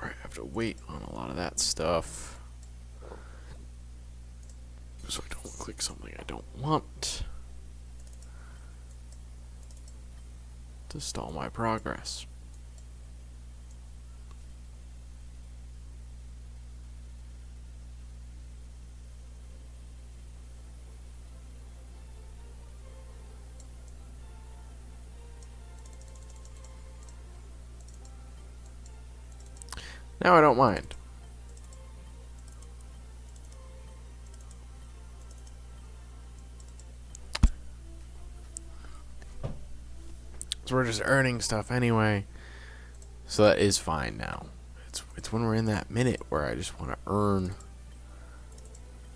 [SPEAKER 1] I have to wait on a lot of that stuff. So I don't click something I don't want. To stall my progress. Now I don't mind. So we're just earning stuff anyway. So that is fine now. It's when we're in that minute where I just want to earn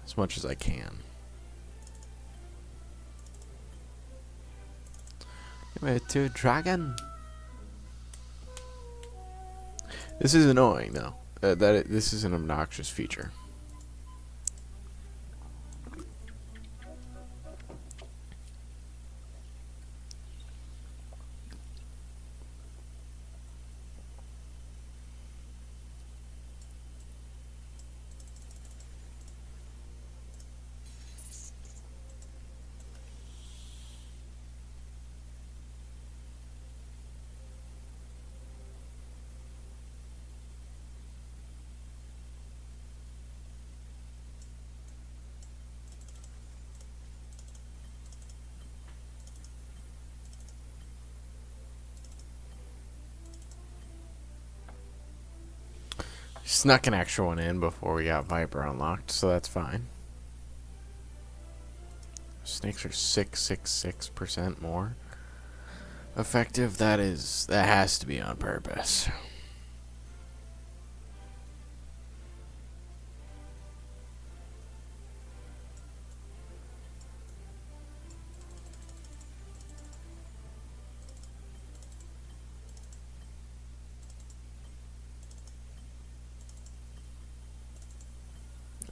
[SPEAKER 1] as much as I can. Give it to dragon. This is annoying though. This is an obnoxious feature. Snuck an extra one in before we got Viper unlocked, so that's fine. Snakes are 666% more effective. That has to be on purpose.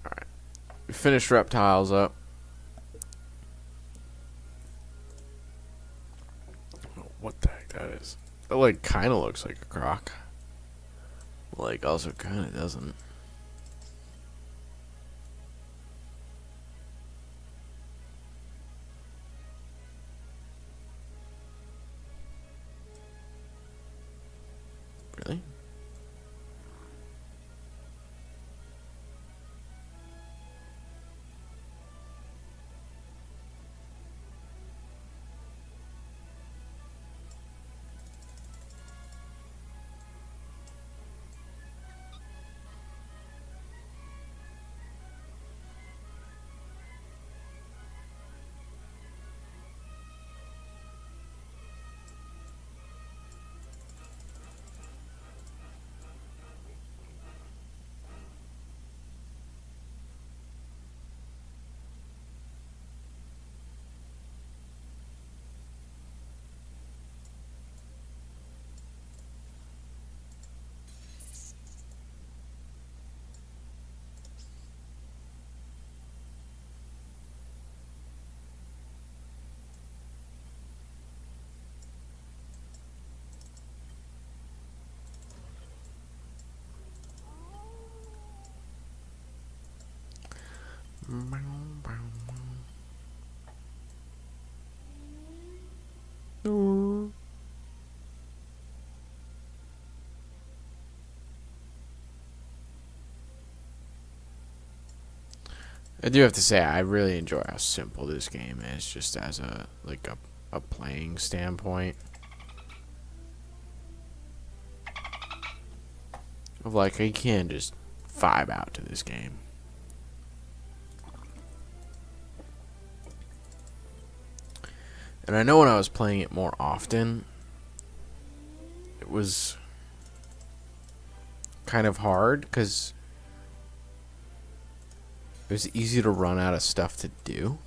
[SPEAKER 1] Alright. We finished reptiles up. What the heck that is? That like kind of looks like a croc. Like also kind of doesn't. Really? I do have to say I really enjoy how simple this game is, just as a playing standpoint. Of like I can just vibe out to this game. And I know when I was playing it more often, it was kind of hard because it was easy to run out of stuff to do.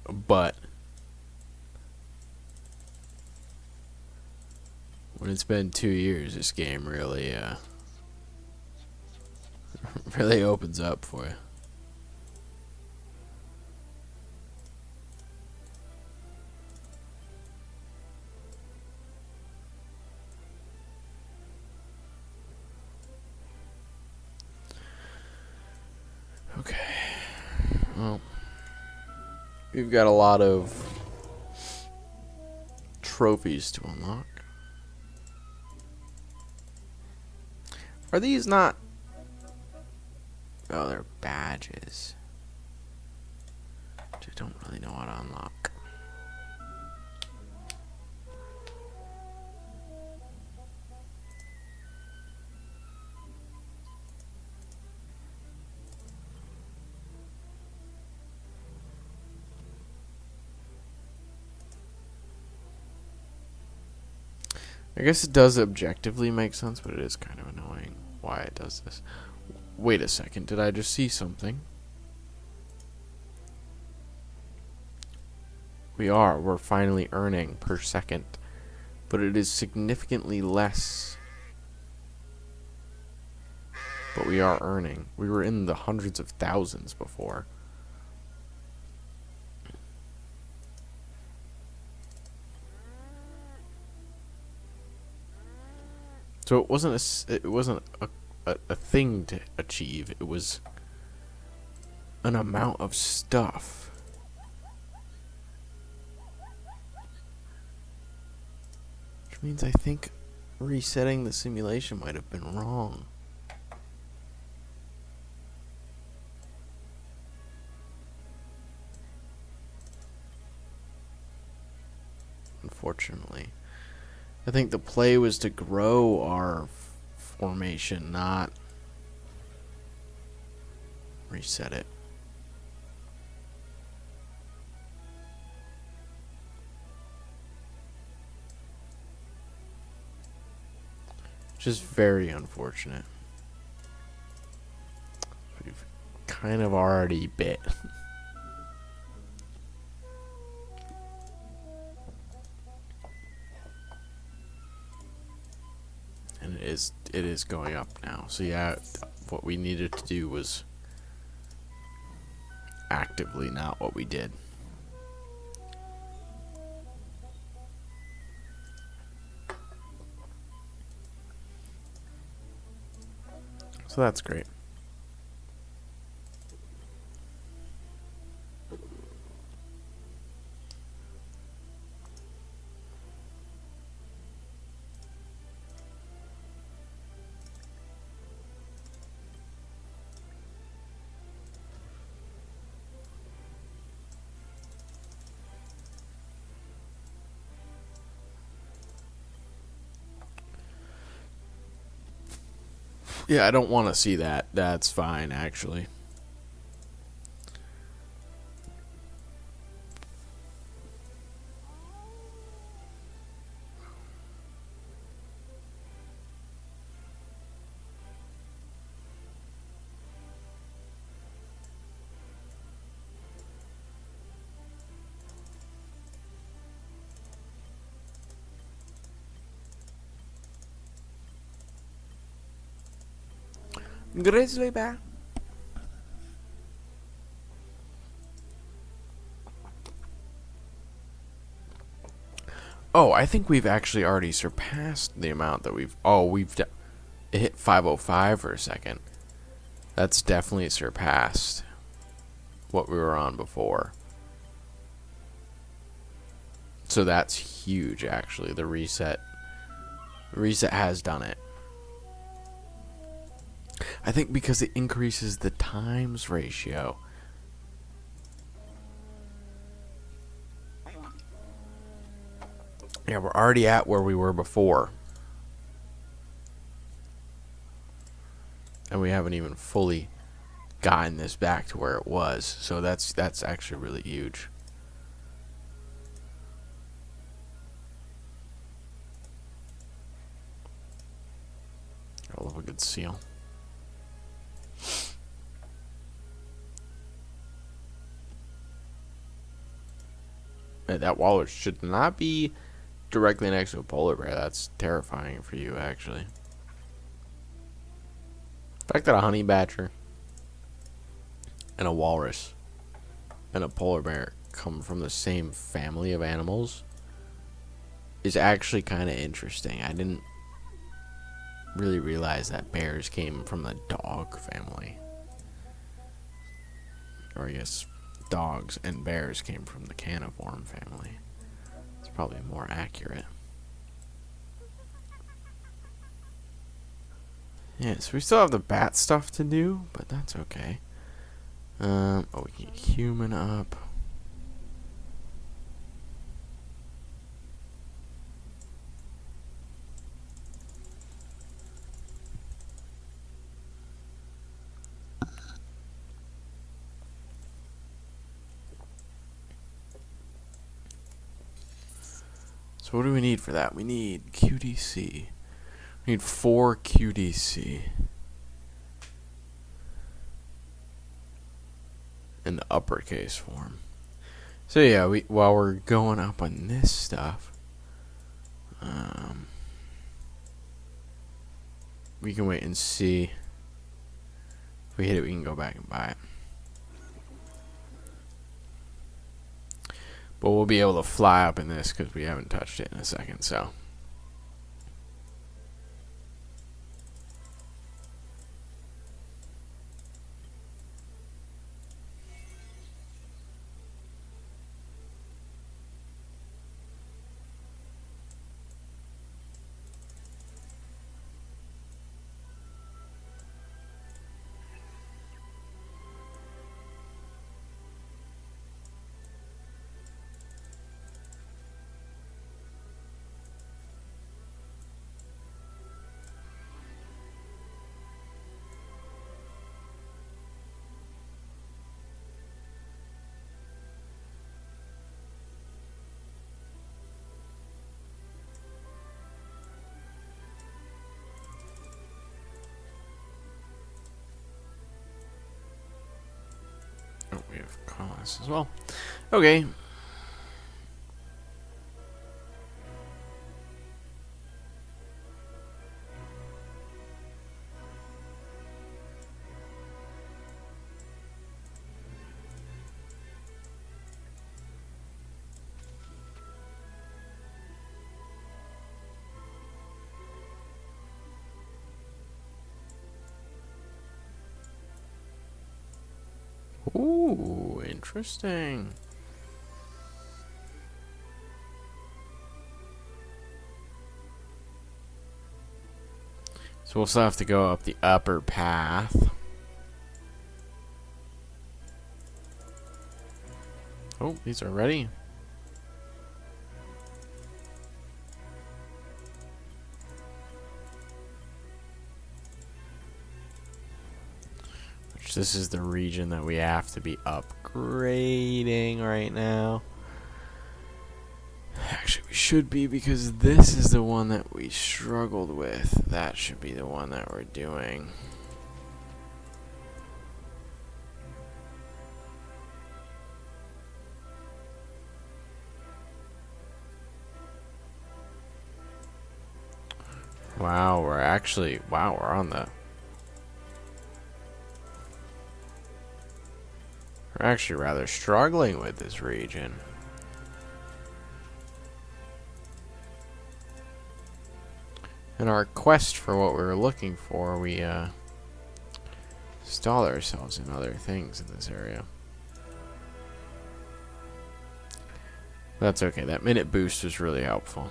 [SPEAKER 1] But when it's been 2 years, this game really really opens up for you. Okay. Well, we've got a lot of trophies to unlock. Are these not... Oh, they're badges. Which I don't really know how to unlock. I guess it does objectively make sense, but it is kind of annoying why it does this. Wait a second, did I just see something? We're finally earning per second, but it is significantly less. But we are earning. We were in the hundreds of thousands before. So it wasn't a thing to achieve. It was an amount of stuff. Which means I think resetting the simulation might have been wrong. Unfortunately. I think the play was to grow our formation, not reset it. Which is very unfortunate. We've kind of already bit. And it is going up now. So yeah, what we needed to do was actively not what we did. So that's great. Yeah, I don't want to see that. That's fine, actually. Grizzly bear. Oh, I think we've actually already surpassed the amount that we've... Oh, it hit 505 for a second. That's definitely surpassed what we were on before. So that's huge, actually. The reset has done it. I think because it increases the times ratio. Yeah, we're already at where we were before. And we haven't even fully gotten this back to where it was. So that's actually really huge. I love a good seal. That walrus should not be directly next to a polar bear. That's terrifying for you, actually. The fact that a honey badger and a walrus and a polar bear come from the same family of animals is actually kind of interesting. I didn't really realize that bears came from the dog family. Or I guess dogs and bears came from the caniform family. It's probably more accurate. Yeah, so we still have the bat stuff to do, but that's okay. Oh, we can get human up. So what do we need for that? We need QDC. We need 4 QDC. In the uppercase form. So yeah, while we're going up on this stuff, we can wait and see. If we hit it, we can go back and buy it. But we'll be able to fly up in this because we haven't touched it in a second, so. Oh, we have costs as well. Okay. Ooh, interesting. So we'll still have to go up the upper path. Oh, these are ready. Which this is the region that we have to be upgrading right now. Actually, we should be because this is the one that we struggled with. That should be the one that we're doing. Wow, we're on the... We're actually rather struggling with this region. In our quest for what we were looking for, we stalled ourselves in other things in this area. That's okay. That minute boost was really helpful.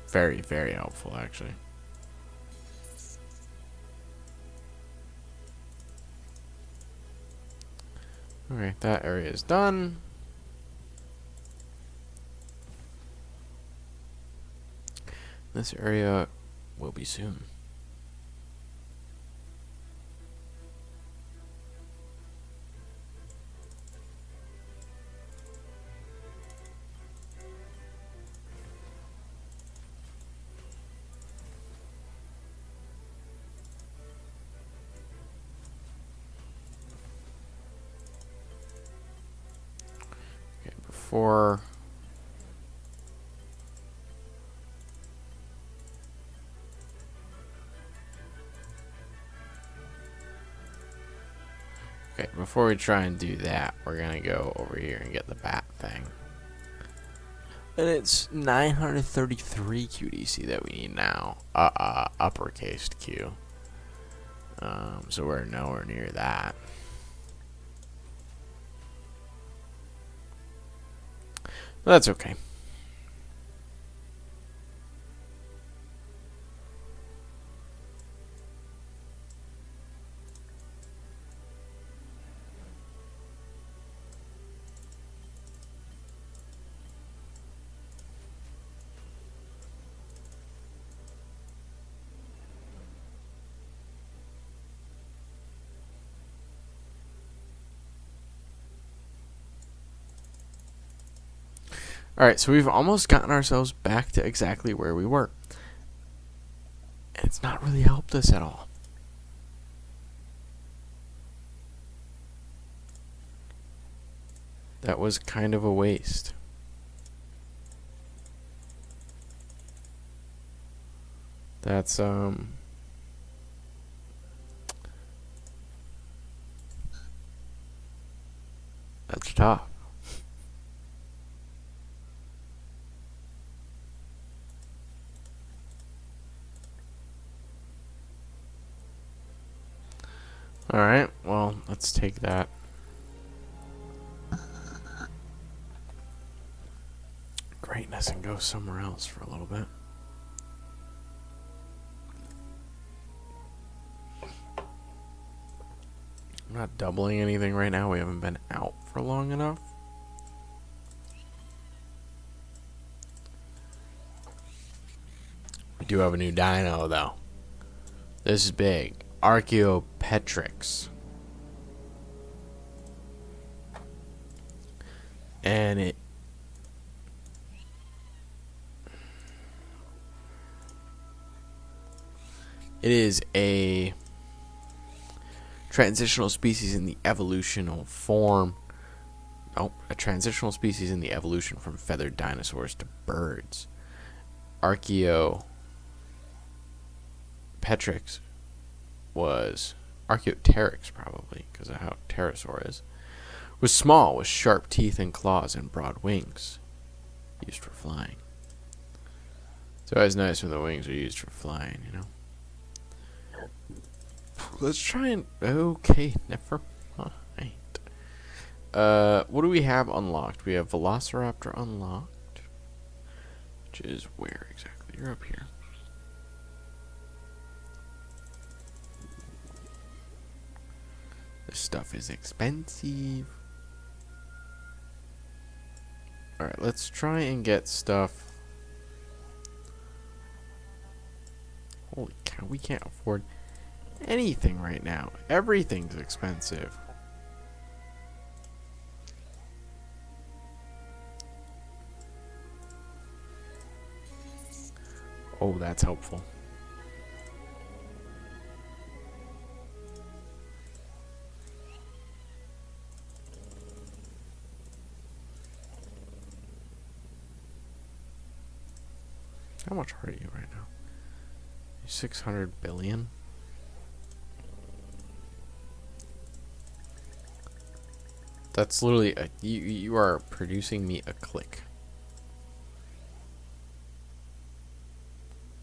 [SPEAKER 1] Very, very helpful, actually. Okay, that area is done. This area will be soon. Okay, before... Okay, before we try and do that, we're gonna go over here and get the bat thing. And it's 933 QDC that we need now. Uppercase Q. So we're nowhere near that. But that's okay. Alright, so we've almost gotten ourselves back to exactly where we were. And it's not really helped us at all. That was kind of a waste. That's tough. Alright, well, let's take that. Greatness and go somewhere else for a little bit. I'm not doubling anything right now. We haven't been out for long enough. We do have a new dino, though. This is big. Archaeopteryx. And it is a transitional species in the evolutional form. Oh, a transitional species in the evolution from feathered dinosaurs to birds. Archaeopteryx was Archaeopteryx, probably because of how pterosaur is. Was small with sharp teeth and claws and broad wings, used for flying. It's always nice when the wings are used for flying, you know. Let's try and... Okay, never mind. What do we have unlocked? We have Velociraptor unlocked. Which is where exactly? You're up here. This stuff is expensive. Alright, let's try and get stuff. Holy cow, we can't afford anything right now. Everything's expensive. Oh, that's helpful. How much are you right now? 600 billion? That's literally a, you are producing me a click.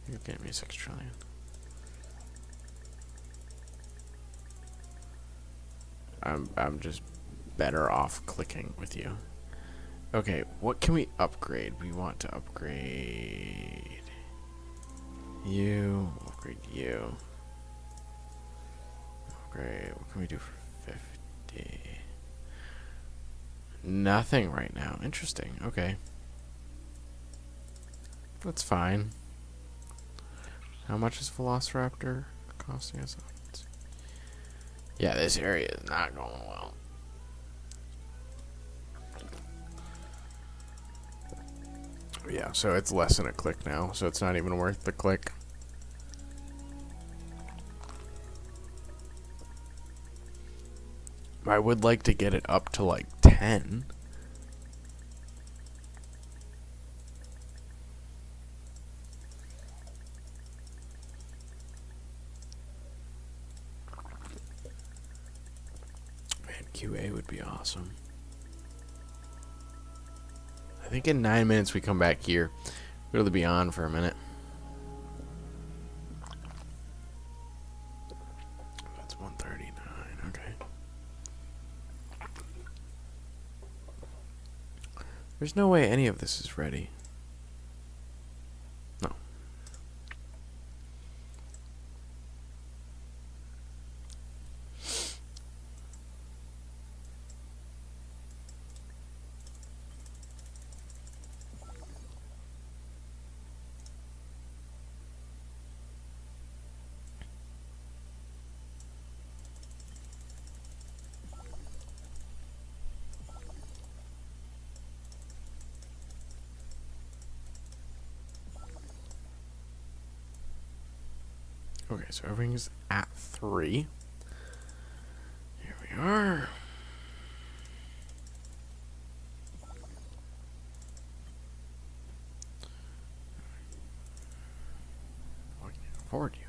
[SPEAKER 1] You're getting me 6 trillion. I'm just better off clicking with you. Okay, what can we upgrade? We want to upgrade you. Upgrade you. Upgrade. What can we do for 50? Nothing right now. Interesting. Okay. That's fine. How much is Velociraptor costing us? Yeah, this area is not going well. Yeah, so it's less than a click now, so it's not even worth the click. I would like to get it up to like 10. Man, QA would be awesome. I think in 9 minutes we come back here. We'll be on for a minute. That's 139. Okay. There's no way any of this is ready. No. Okay, so everything's at 3. Here we are. I can't afford you.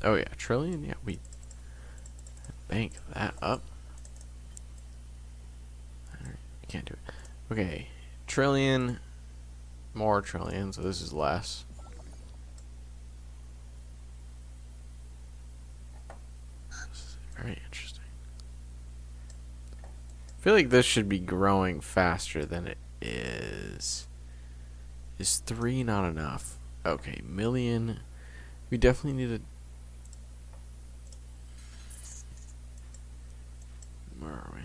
[SPEAKER 1] Oh yeah, trillion? Yeah, we bank that up. Alright, we can't do it. Okay, trillion, more trillion, so this is less. This is very interesting. I feel like this should be growing faster than it is. Is 3 not enough? Okay, million. We definitely need a... Where are we?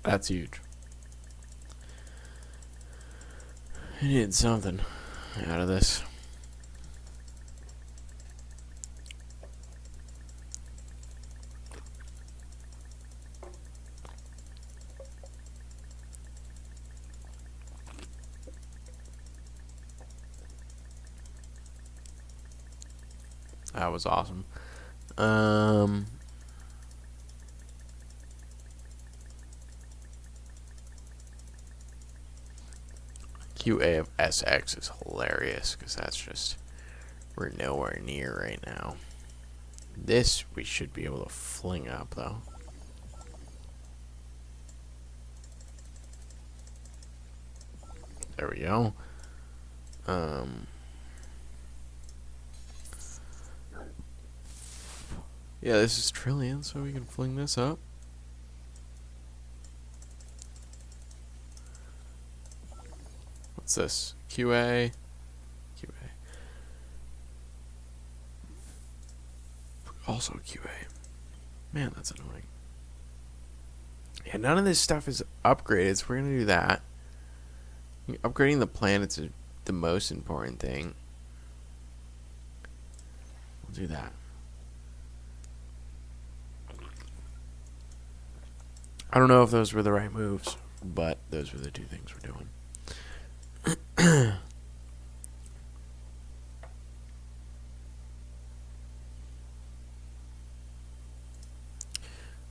[SPEAKER 1] That's huge. I need something out of this. That was awesome. QA of SX is hilarious because that's just, we're nowhere near right now. This we should be able to fling up though. There we go. Yeah, this is trillion, so we can fling this up. What's this? QA. QA. Also QA. Man, that's annoying. Yeah, none of this stuff is upgraded, so we're gonna do that. Upgrading the planets is the most important thing. We'll do that. I don't know if those were the right moves, but those were the two things we're doing.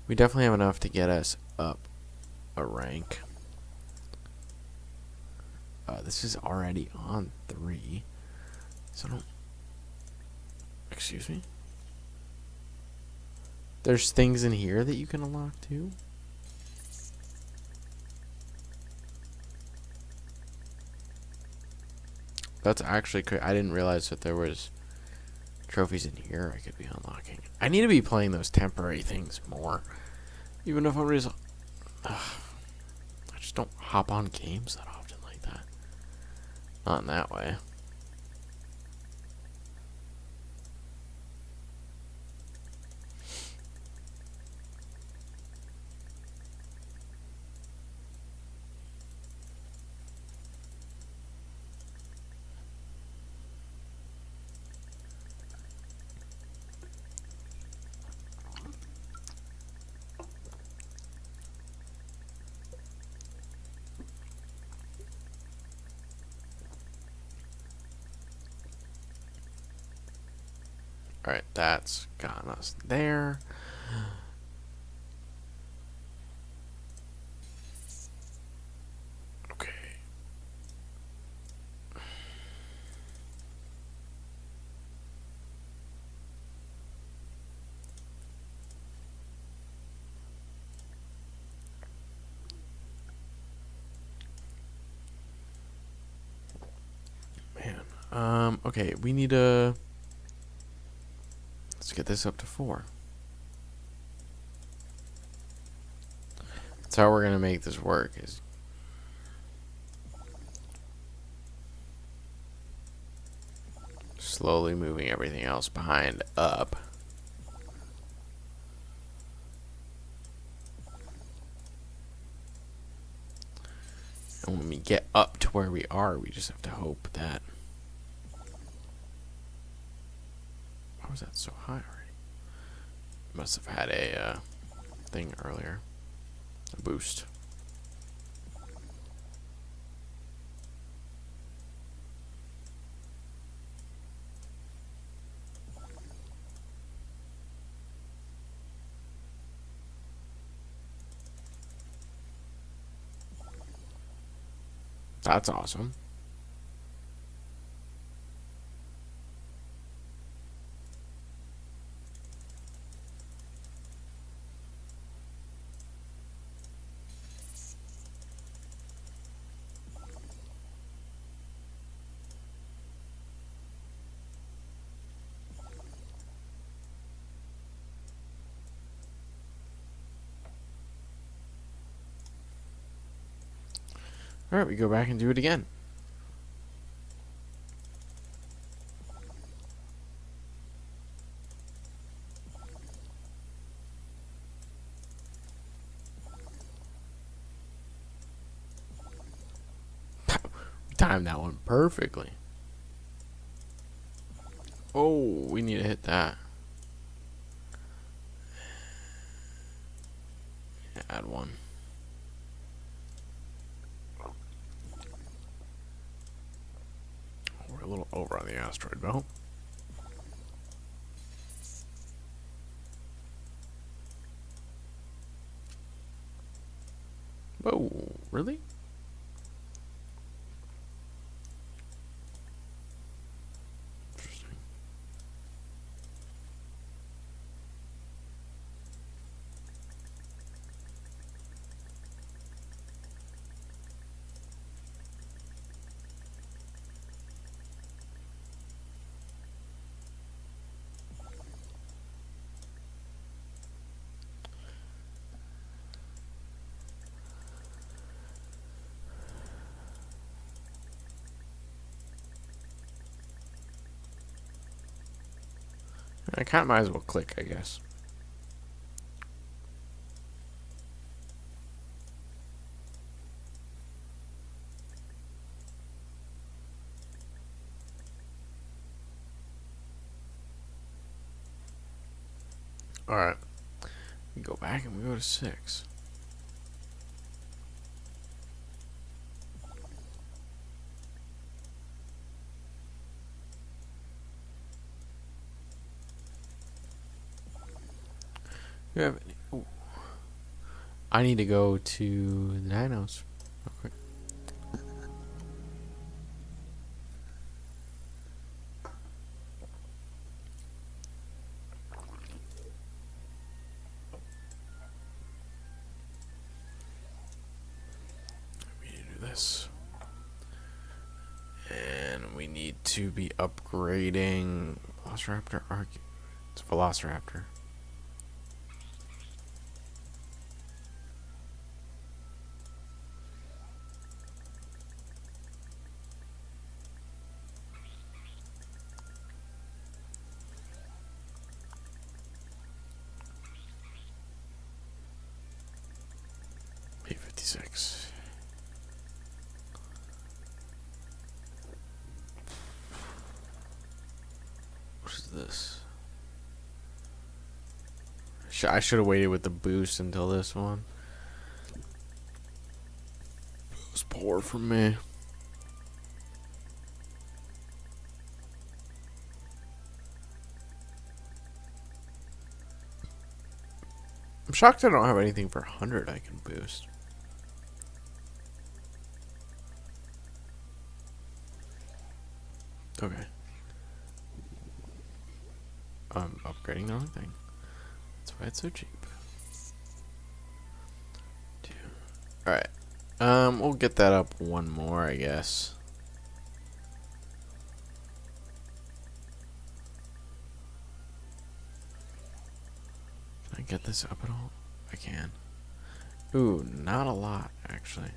[SPEAKER 1] We definitely have enough to get us up a rank. This is already on 3. So don't... Excuse me? There's things in here that you can unlock too? That's actually... I didn't realize that there was trophies in here I could be unlocking. I need to be playing those temporary things more. Even if I'm just... I just don't hop on games that often like that. Not in that way. Alright, that's gotten us there. Okay. Okay, we need a... Let's get this up to 4. That's how we're gonna make this work, is slowly moving everything else behind up. And when we get up to where we are, we just have to hope that... Why was that so high already? Must have had a thing earlier. A boost. That's awesome. Alright, we go back and do it again. We timed that one perfectly. Oh, we need to hit that. Add one. We're a little over on the asteroid belt. Whoa, really? Interesting. I kind of might as well click, I guess. Alright. We go back and we go to 6. You have any? Ooh. I need to go to the dinos real quick. We need to do this. And we need to be upgrading Velociraptor Arc. It's Velociraptor. P56. What is this? I should have waited with the boost until this one. It was poor from me. I'm shocked I don't have anything for 100 I can boost. Okay. I'm upgrading the wrong thing. That's why it's so cheap. Alright. We'll get that up one more, I guess. I get this up at all? I can. Ooh, not a lot, actually.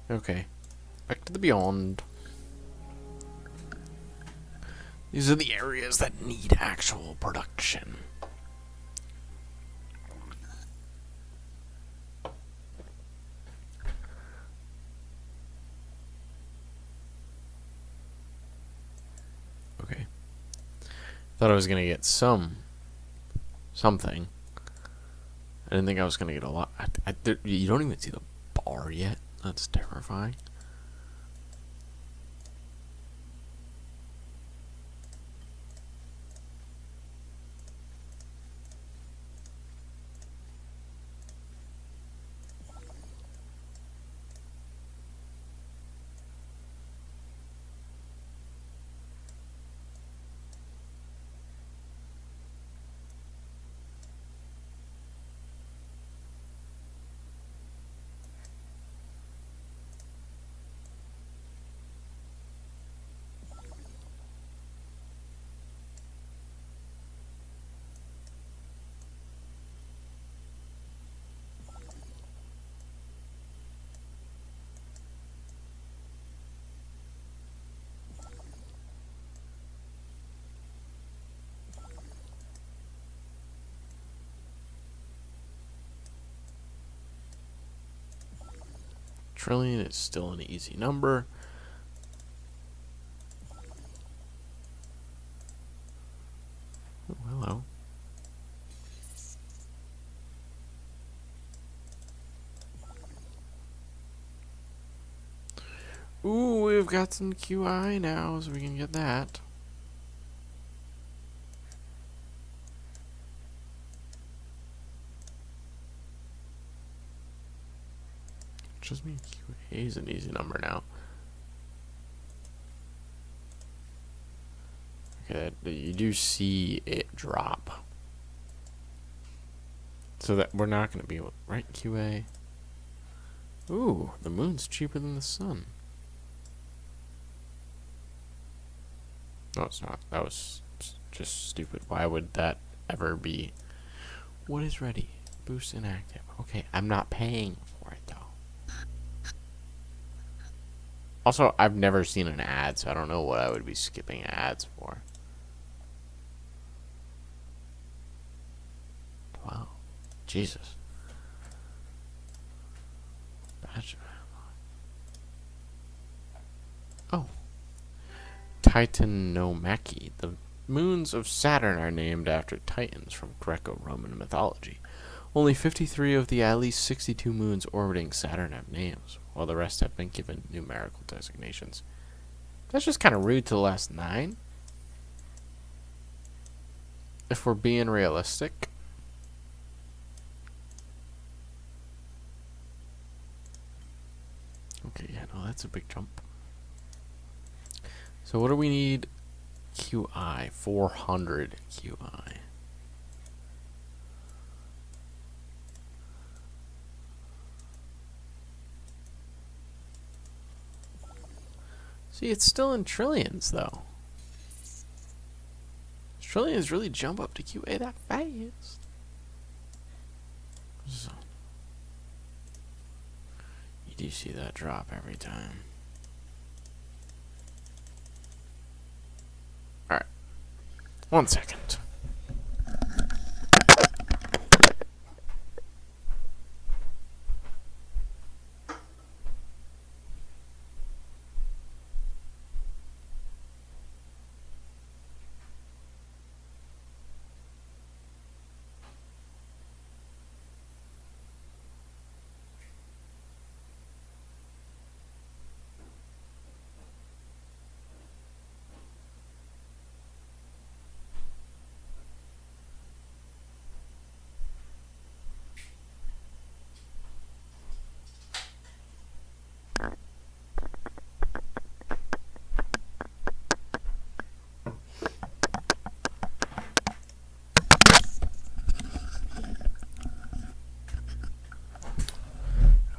[SPEAKER 1] Okay. Back to the beyond. These are the areas that need actual production. Okay. Thought I was gonna get something. I didn't think I was gonna get a lot. You don't even see the bar yet. That's terrifying. Trillion is still an easy number. Oh, hello. Ooh, we've got some QI now, so we can get that. Just mean QA is an easy number now. Okay, you do see it drop. So that we're not going to be able, right, QA? Ooh, the moon's cheaper than the sun. No, it's not. That was just stupid. Why would that ever be? What is ready? Boost inactive. Okay, I'm not paying for it, though. Also, I've never seen an ad, so I don't know what I would be skipping ads for. Wow. Jesus. Oh. Titanomachy. The moons of Saturn are named after titans from Greco-Roman mythology. Only 53 of the at least 62 moons orbiting Saturn have names, while the rest have been given numerical designations. That's just kind of rude to the last 9. If we're being realistic. Okay, yeah, no, that's a big jump. So what do we need? QI, 400 QI. See, it's still in trillions, though. Trillions really jump up to QA that fast. So, you do see that drop every time. Alright. 1 second.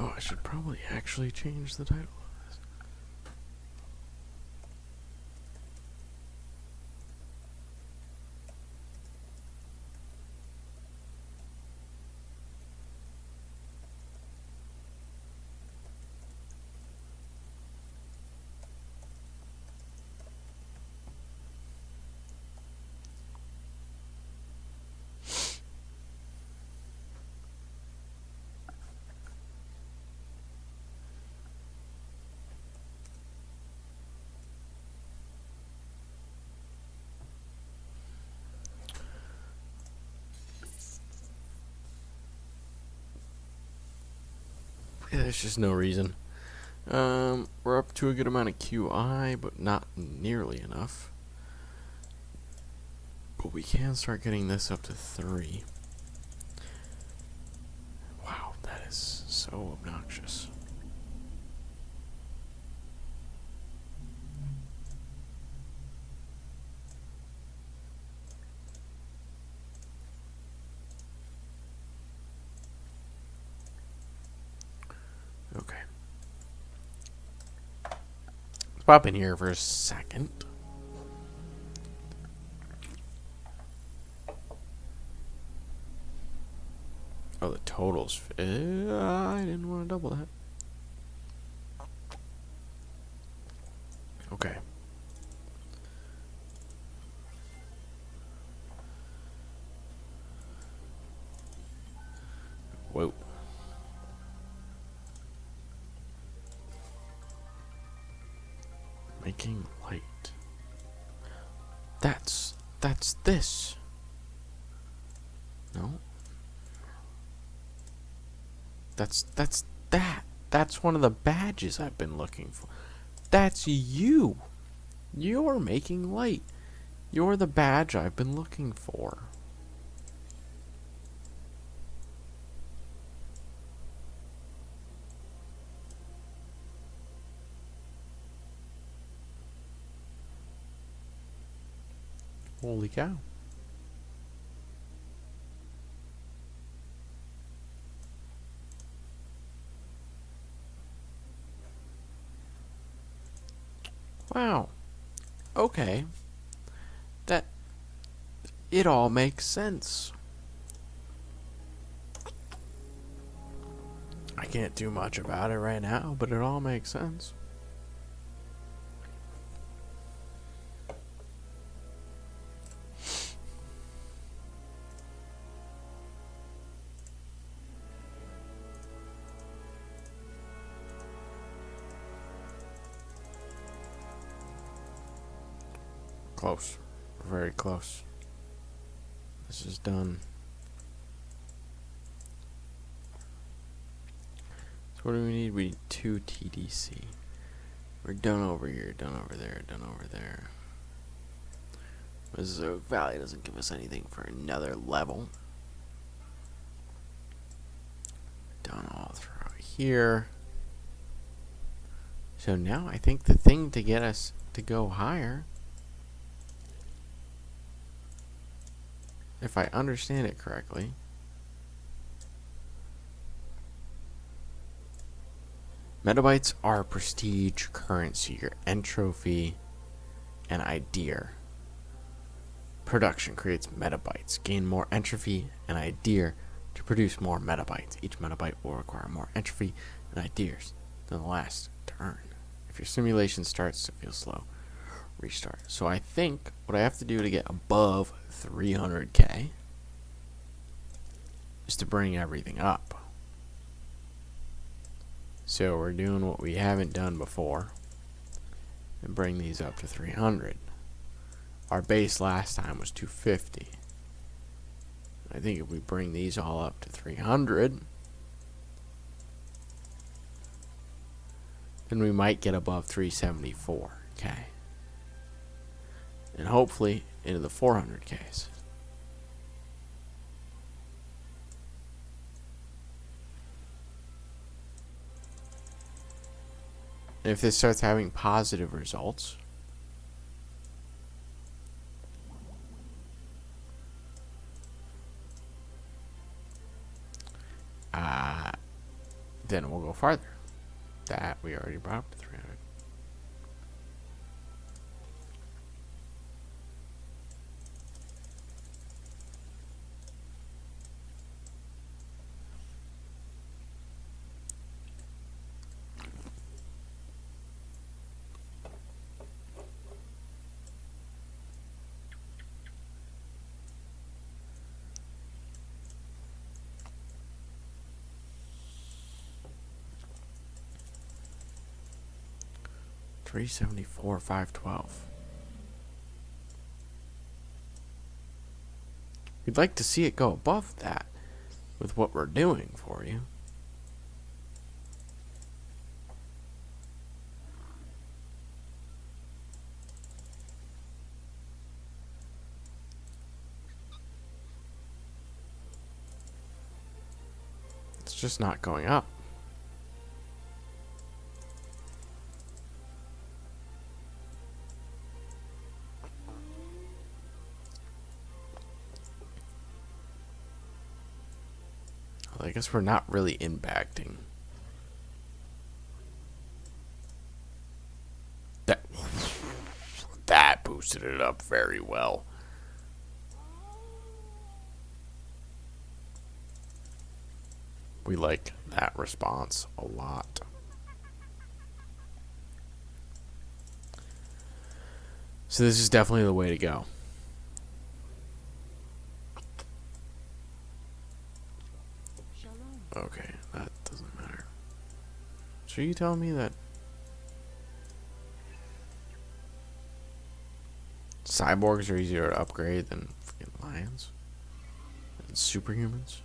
[SPEAKER 1] Oh, I should probably actually change the title of this. There's just no reason. We're up to a good amount of QI, but not nearly enough. But we can start getting this up to 3. Wow, that is so obnoxious. Okay. Let's pop in here for a second. Oh, the totals. I didn't want to double that. Okay. Whoa. Making light. That's this. No. That's that. That's one of the badges I've been looking for. That's you. You're making light. You're the badge I've been looking for. Holy cow. Wow. Okay. That... It all makes sense. I can't do much about it right now, but it all makes sense. Close. Very close. This is done. So what do we need? We need 2 TDC. We're done over here, done over there, done over there. Missouri Valley doesn't give us anything for another level. Done all throughout here. So now I think the thing to get us to go higher, if I understand it correctly, metabytes are prestige currency, your entropy and idea. Production creates metabytes. Gain more entropy and idea to produce more metabytes. Each metabyte will require more entropy and ideas than the last to earn. If your simulation starts to feel slow, restart. So I think what I have to do to get above 300k is to bring everything up. So we're doing what we haven't done before and bring these up to 300. Our base last time was 250. I think if we bring these all up to 300, then we might get above 374k. And hopefully into the 400ks. And if this starts having positive results, then we'll go farther. That we already brought up to 300. $374, $512. We'd like to see it go above that with what we're doing for you. It's just not going up. Well, I guess we're not really impacting. That boosted it up very well. We like that response a lot. So this is definitely the way to go. Okay, that doesn't matter. So you telling me that cyborgs are easier to upgrade than freaking lions and superhumans?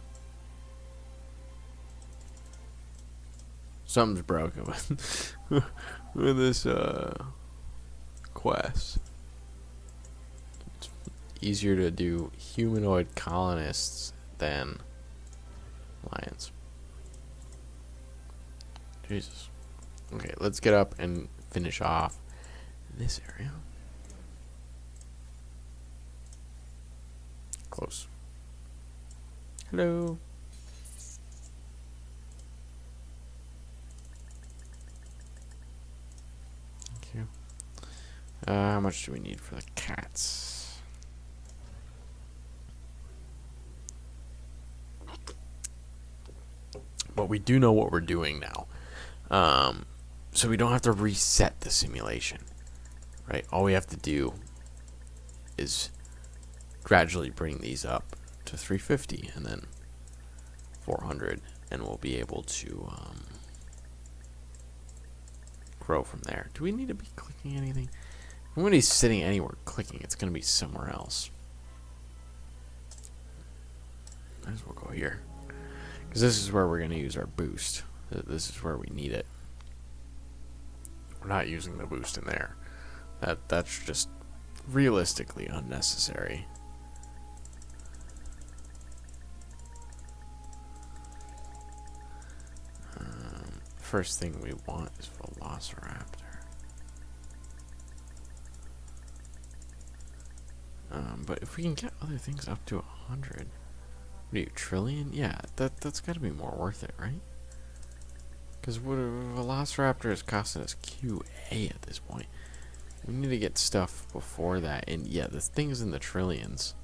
[SPEAKER 1] Something's broken with with this quest. It's easier to do humanoid colonists than lions. Jesus. Okay, let's get up and finish off this area. Close. Hello. Thank you. How much do we need for the cats? But we do know what we're doing now. So we don't have to reset the simulation, right? All we have to do is gradually bring these up to 350 and then 400, and we'll be able to grow from there. Do we need to be clicking anything? If nobody's sitting anywhere clicking, it's going to be somewhere else. Might as well go here, because this is where we're going to use our boost. This is where we need it. We're not using the boost in there. That's just realistically unnecessary. First thing we want is Velociraptor. But if we can get other things up to 100, what are you, trillion? Yeah, that's got to be more worth it, right? Because what a Velociraptor is costing us QA at this point. We need to get stuff before that, and yeah, the things in the trillions.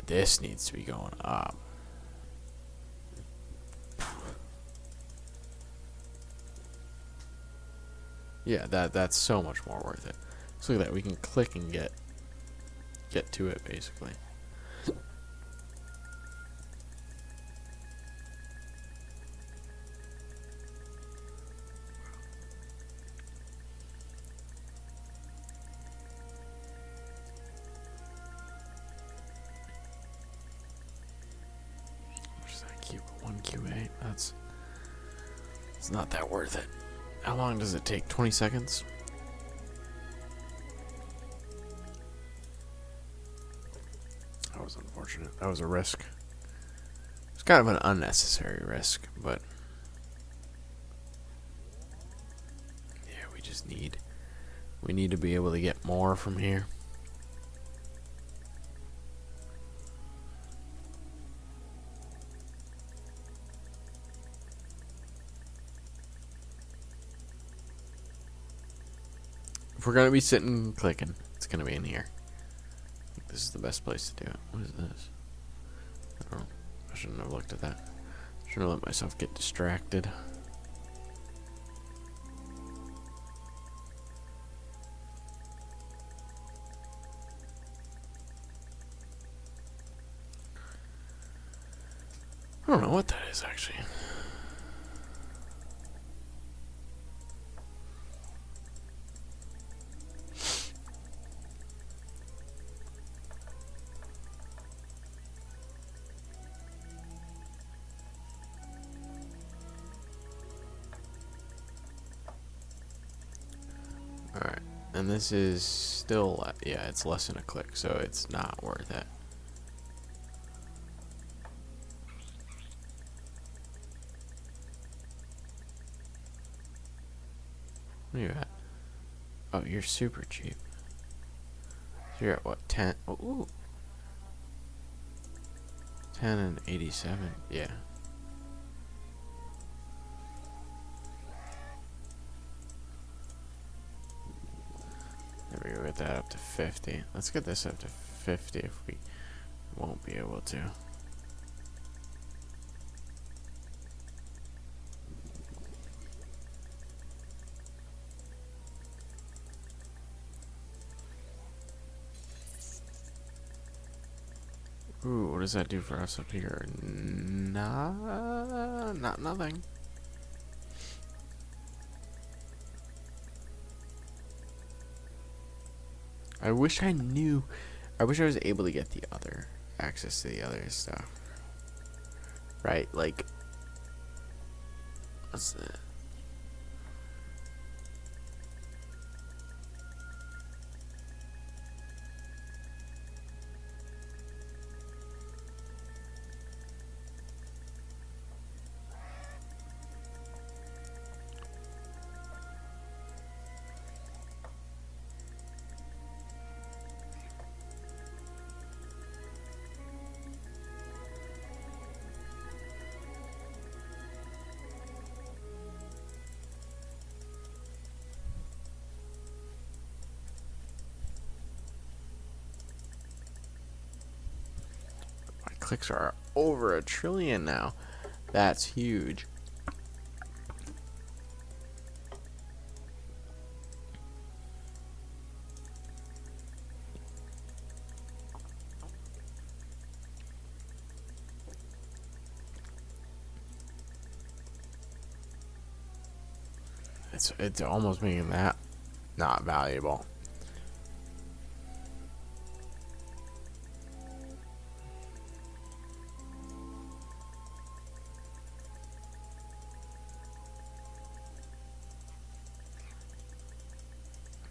[SPEAKER 1] This needs to be going up. Yeah, that's so much more worth it. So look at that, we can click and get to it basically. Which is that Q 1 QA? It's not that worth it. How long does it take? 20 seconds? That was unfortunate. That was a risk. It's kind of an unnecessary risk, but yeah, we need to be able to get more from here. If we're gonna be sitting and clicking, it's gonna be in here. I think this is the best place to do it. What is this? I don't know. I shouldn't have looked at that. Shouldn't have let myself get distracted. I don't know what that is actually. Alright, and this is still, yeah, it's less than a click, so it's not worth it. Where you at? Oh, you're super cheap. So you're at what, 10? Oh, ooh. 10 and 87. Yeah. There we go. Get that up to 50. Let's get this up to 50 if we won't be able to. Ooh, what does that do for us up here? Not nothing. I wish I knew. I wish I was able to get the other access to the other stuff. Right? Like, what's that? My clicks are over 1 trillion now. That's huge. It's almost making that not valuable.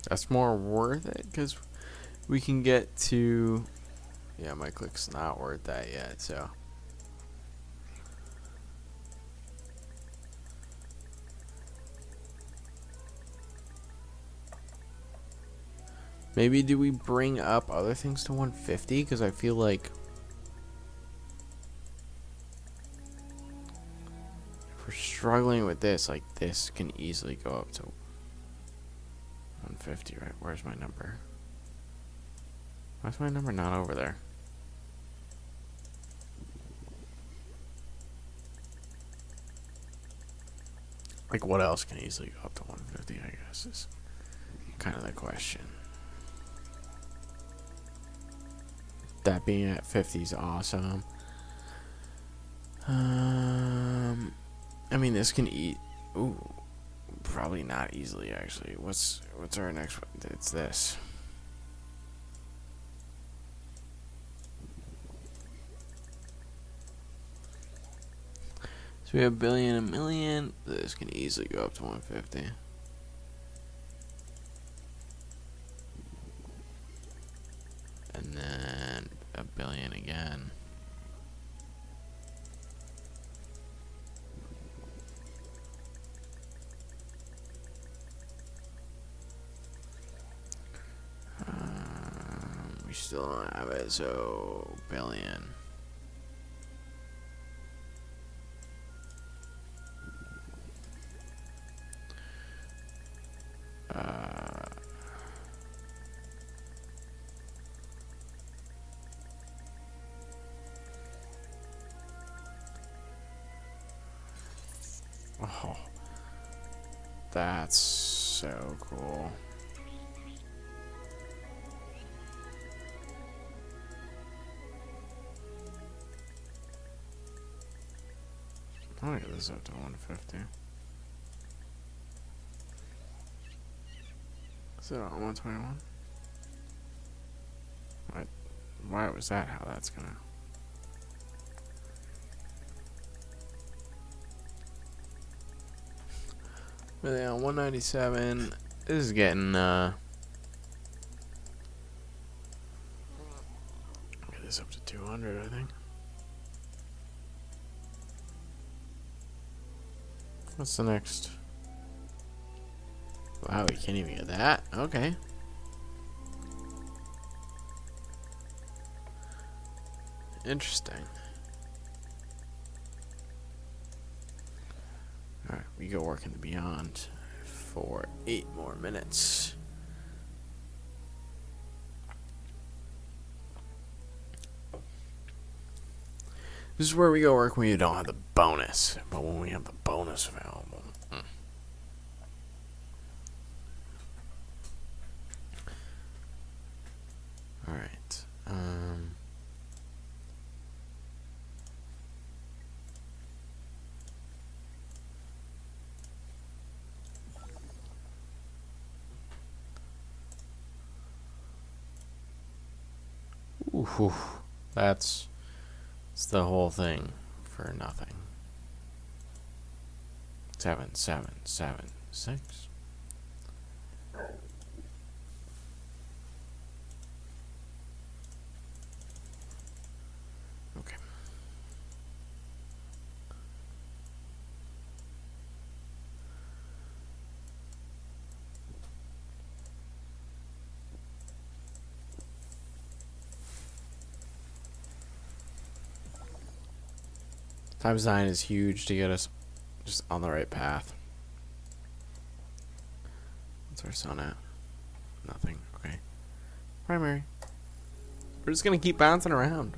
[SPEAKER 1] That's more worth it because we can get to. Yeah, my click's not worth that yet, so. Maybe do we bring up other things to 150? Because I feel like if we're struggling with this, like this can easily go up to 150, right? Where's my number? Why's my number not over there? Like, what else can easily go up to 150, I guess, is kind of the question. That being at 50 is awesome. I mean, this can eat. Ooh, probably not easily, actually. What's our next one? It's this. So we have billion and million. This can easily go up to 150. And then a billion again. We still don't have it, so billion. Oh, that's so cool. I'm gonna get this up to 150. Is it on 121? Why was that? How that's gonna. Really on 197. This is getting get this up to 200, I think. What's the next Wow, we can't even get that? Okay. Interesting. Alright, we go work in the Beyond for 8 more minutes. This is where we go work when you don't have the bonus. But when we have the bonus available. Alright. Ooh, that's the whole thing for nothing. 7, 7, 7, 6. Okay. Times 9 is huge to get us just on the right path. What's our sun at? Nothing. Okay. Primary. We're just gonna keep bouncing around.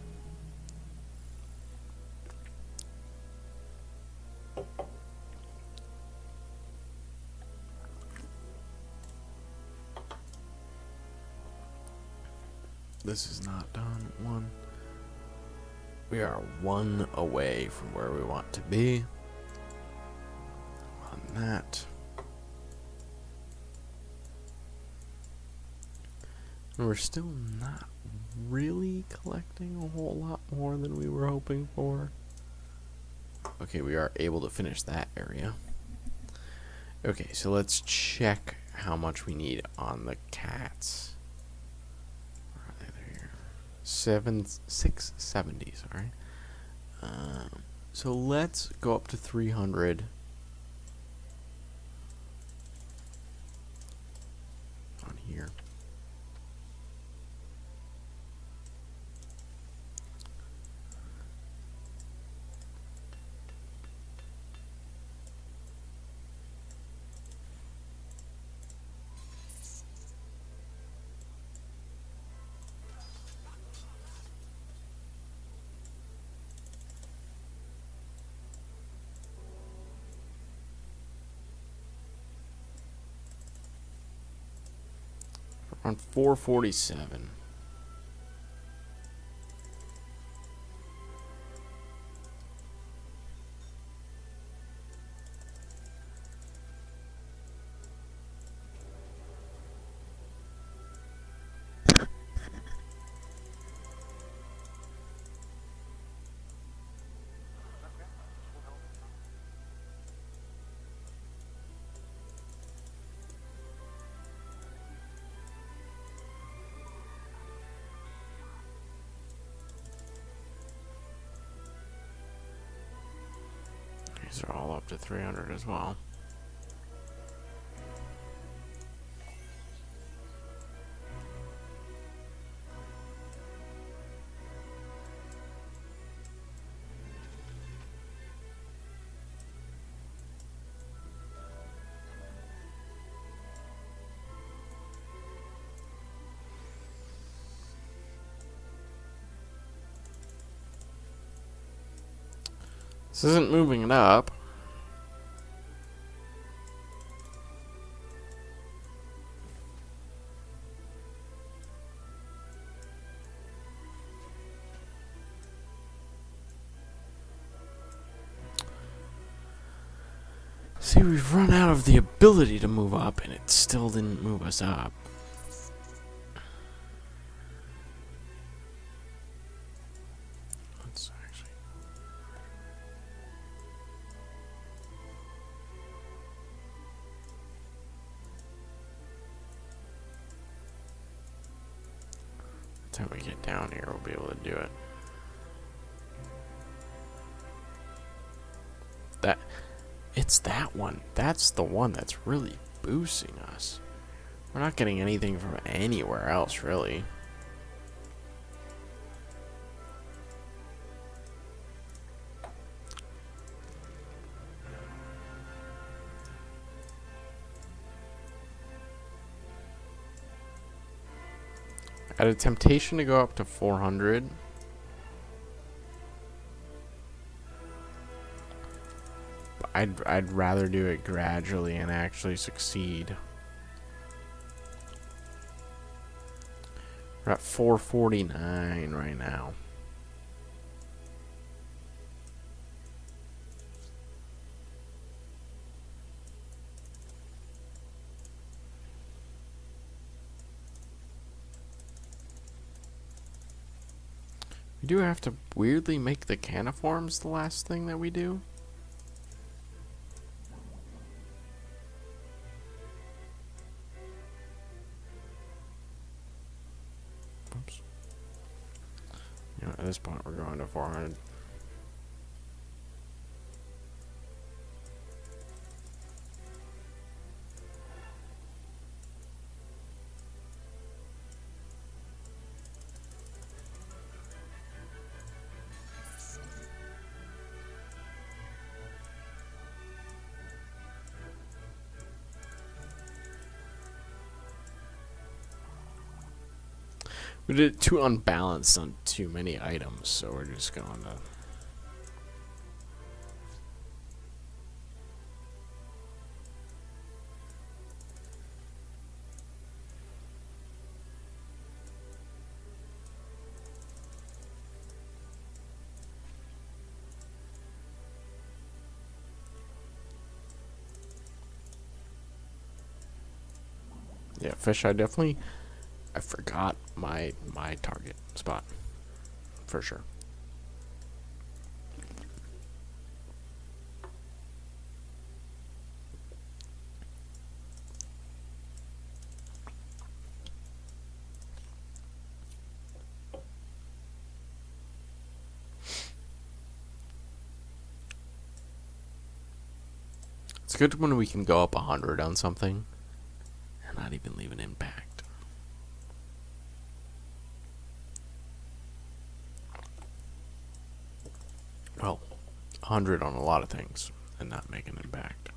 [SPEAKER 1] This is not done. 1. We are 1 away from where we want to be. On that. And we're still not really collecting a whole lot more than we were hoping for. Okay, we are able to finish that area. Okay, so let's check how much we need on the cats. 670, sorry. So let's go up to 300 on here. On 447. These are all up to 300 as well. This isn't moving it up. See, we've run out of the ability to move up, and it still didn't move us up. Let's actually... By the time we get down here, we'll be able to do it. It's that one. That's the one that's really boosting us. We're not getting anything from anywhere else, really. I had a temptation to go up to 400. But I'd rather do it gradually and actually succeed. We're at 449 right now. We do have to weirdly make the caniforms the last thing that we do. Oops. You know, at this point, we're going to 400. We did it too unbalanced on too many items, so we're just going to... Yeah, fish, I forgot my target spot. For sure. It's good when we can go up 100 on something and not even leave an impact. Well, 100 on a lot of things and not make an impact.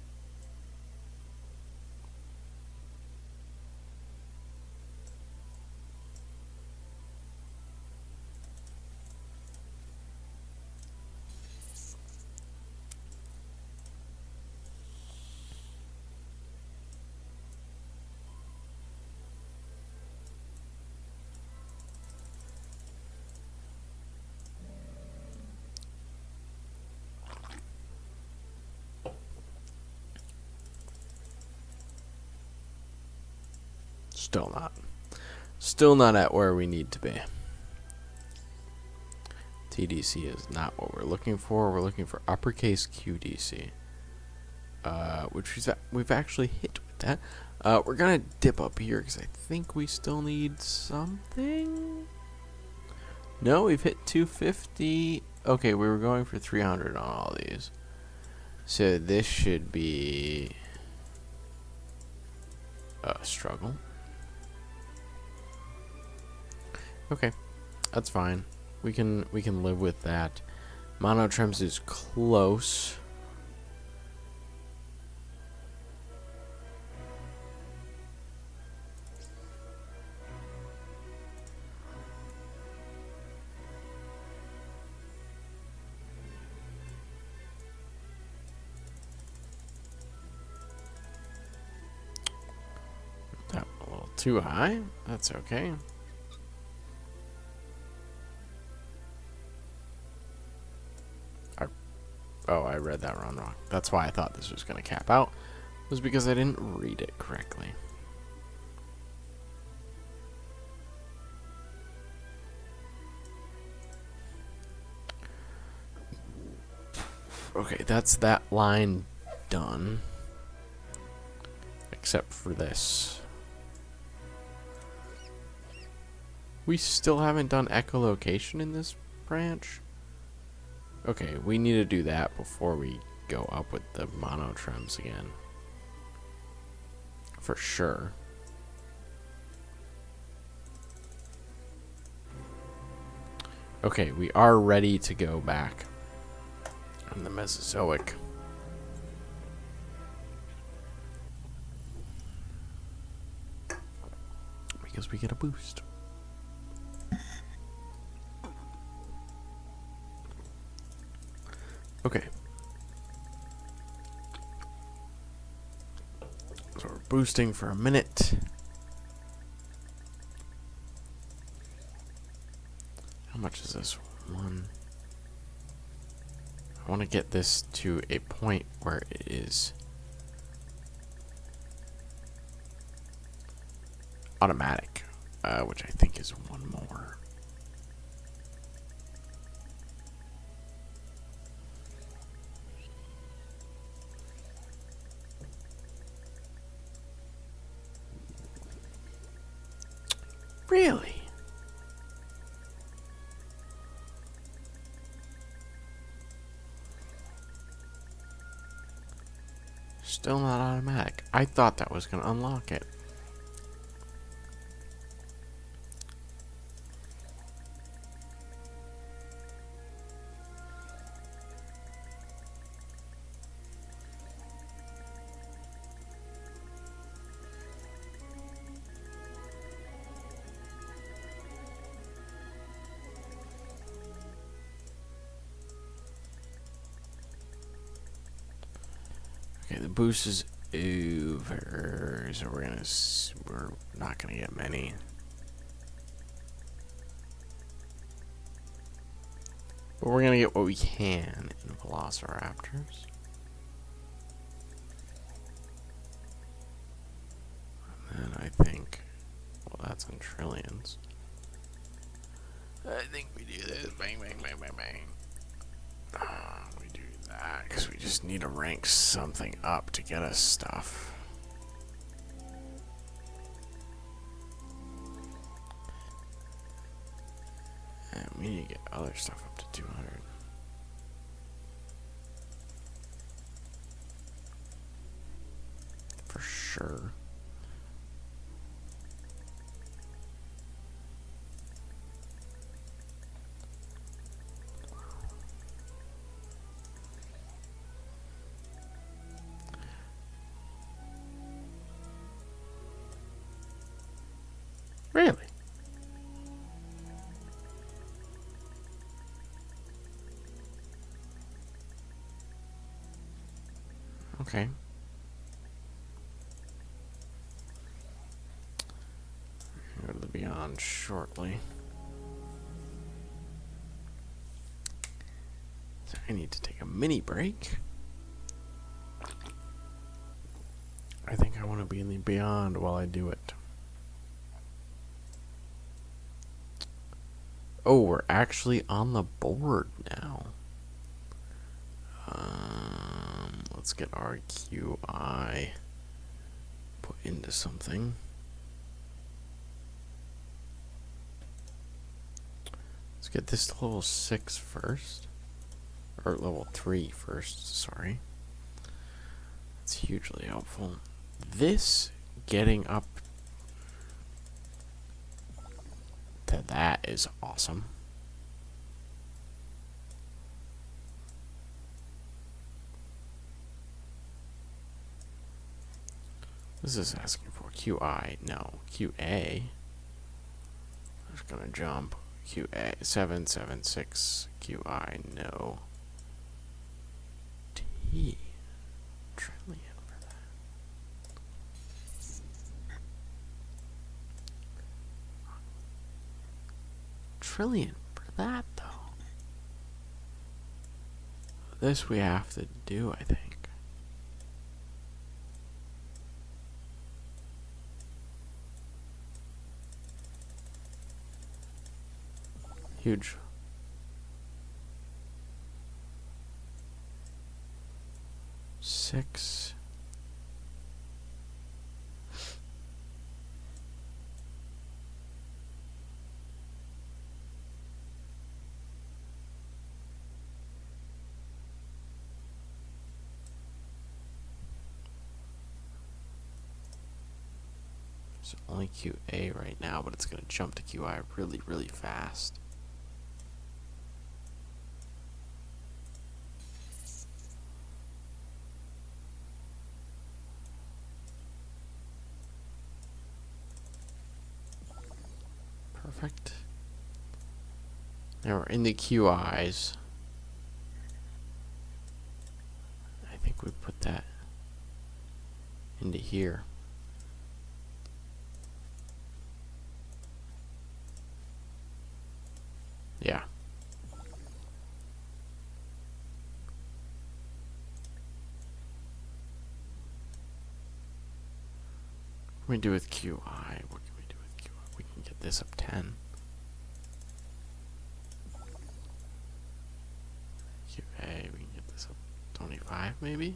[SPEAKER 1] Still not at where we need to be. TDC is not what we're looking for. We're looking for uppercase QDC, which we've actually hit with that. We're gonna dip up here because I think we still need something. No, we've hit 250. Okay, we were going for 300 on all these, so this should be a struggle. Okay, that's fine. We can live with that. Mono trims is close. That a little too high. That's okay. Oh, I read that wrong. That's why I thought this was going to cap out. It was because I didn't read it correctly. Okay, that's that line done. Except for this. We still haven't done echolocation in this branch. Okay, we need to do that before we go up with the mono trims again. For sure. Okay, we are ready to go back in the Mesozoic. Because we get a boost. Okay. So we're boosting for a minute. How much is this? 1. I want to get this to a point where it is automatic, which I think is 1 more. Really? Still not automatic. I thought that was going to unlock it. Okay, the boost is over, so we're not gonna get many. But we're gonna get what we can in Velociraptors. And then I think, well, that's in trillions. I think we do this. Bang, bang, bang, bang, bang. We do that because we just need to rank something up to get us stuff. And we need to get other stuff up to 200. For sure. Really? Okay. Go to the Beyond shortly. So I need to take a mini break. I think I want to be in the Beyond while I do it. Oh, we're actually on the board now. Let's get our QI put into something. Let's get this to level 6 first. Or level 3 first, sorry. That's hugely helpful. This getting up to that is awesome. This is asking for QI. No, QA. I'm just gonna jump. QA 776 QI. No. T. Trillion for that. Trillion for that though. This we have to do, I think. Huge. Six. It's only QA right now, but it's going to jump to QI really, really fast. Perfect. Now we're in the QIs. I think we put that into here. Yeah. What can we do with QI? What can we do with QI? We can get this up 10. QA, we can get this up 25 maybe?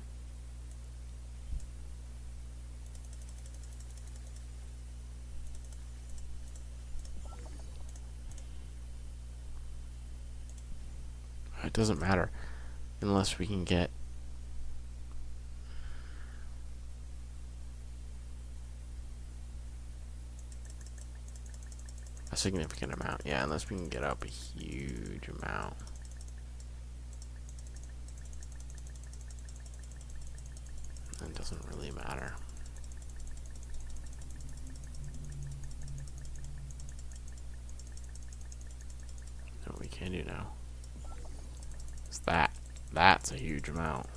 [SPEAKER 1] It doesn't matter unless we can get a significant amount. Yeah, unless we can get up a huge amount. It doesn't really matter. What we can do now is that. That's a huge amount.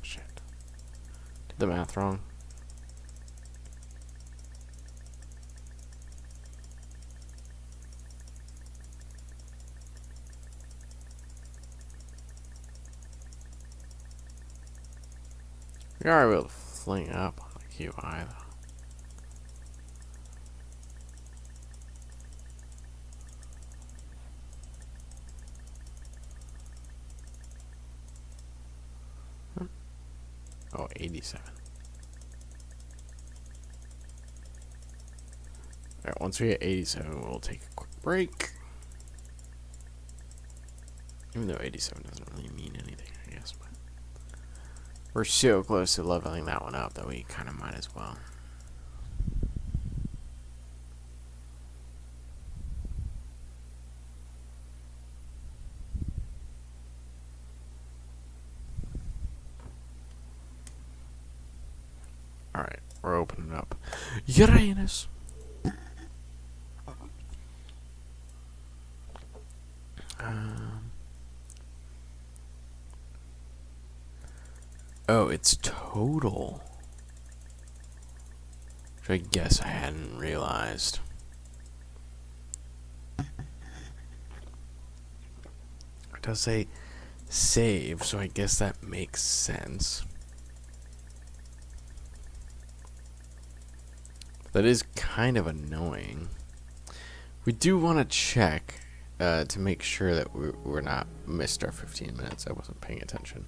[SPEAKER 1] Shit. Did the math wrong. We are able to fling up on the QI though. Oh, 87. Alright, once we hit 87, we'll take a quick break. Even though 87 doesn't really mean anything, I guess. But we're so close to leveling that one up that we kind of might as well. Alright, we're opening up Uranus. Oh, it's total. Which I guess I hadn't realized. It does say save, so I guess that makes sense. That is kind of annoying. We do want to check to make sure that we're not missed our 15 minutes. I wasn't paying attention.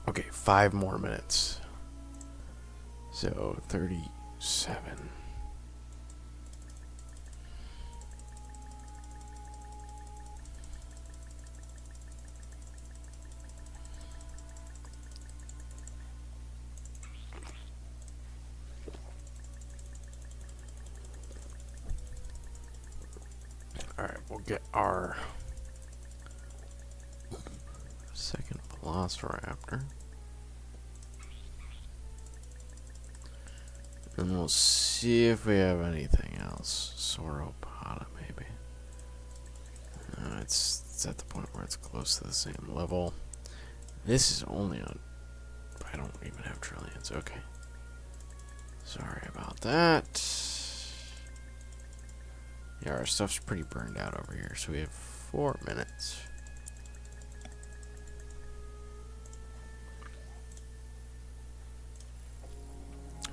[SPEAKER 1] Okay, 5 more minutes. So 37. Alright, we'll get our second Velociraptor. And we'll see if we have anything else. Sauropoda, maybe. It's at the point where it's close to the same level. This is only on... I don't even have trillions. Okay. Sorry about that. Yeah, our stuff's pretty burned out over here, so we have 4 minutes.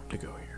[SPEAKER 1] To go here.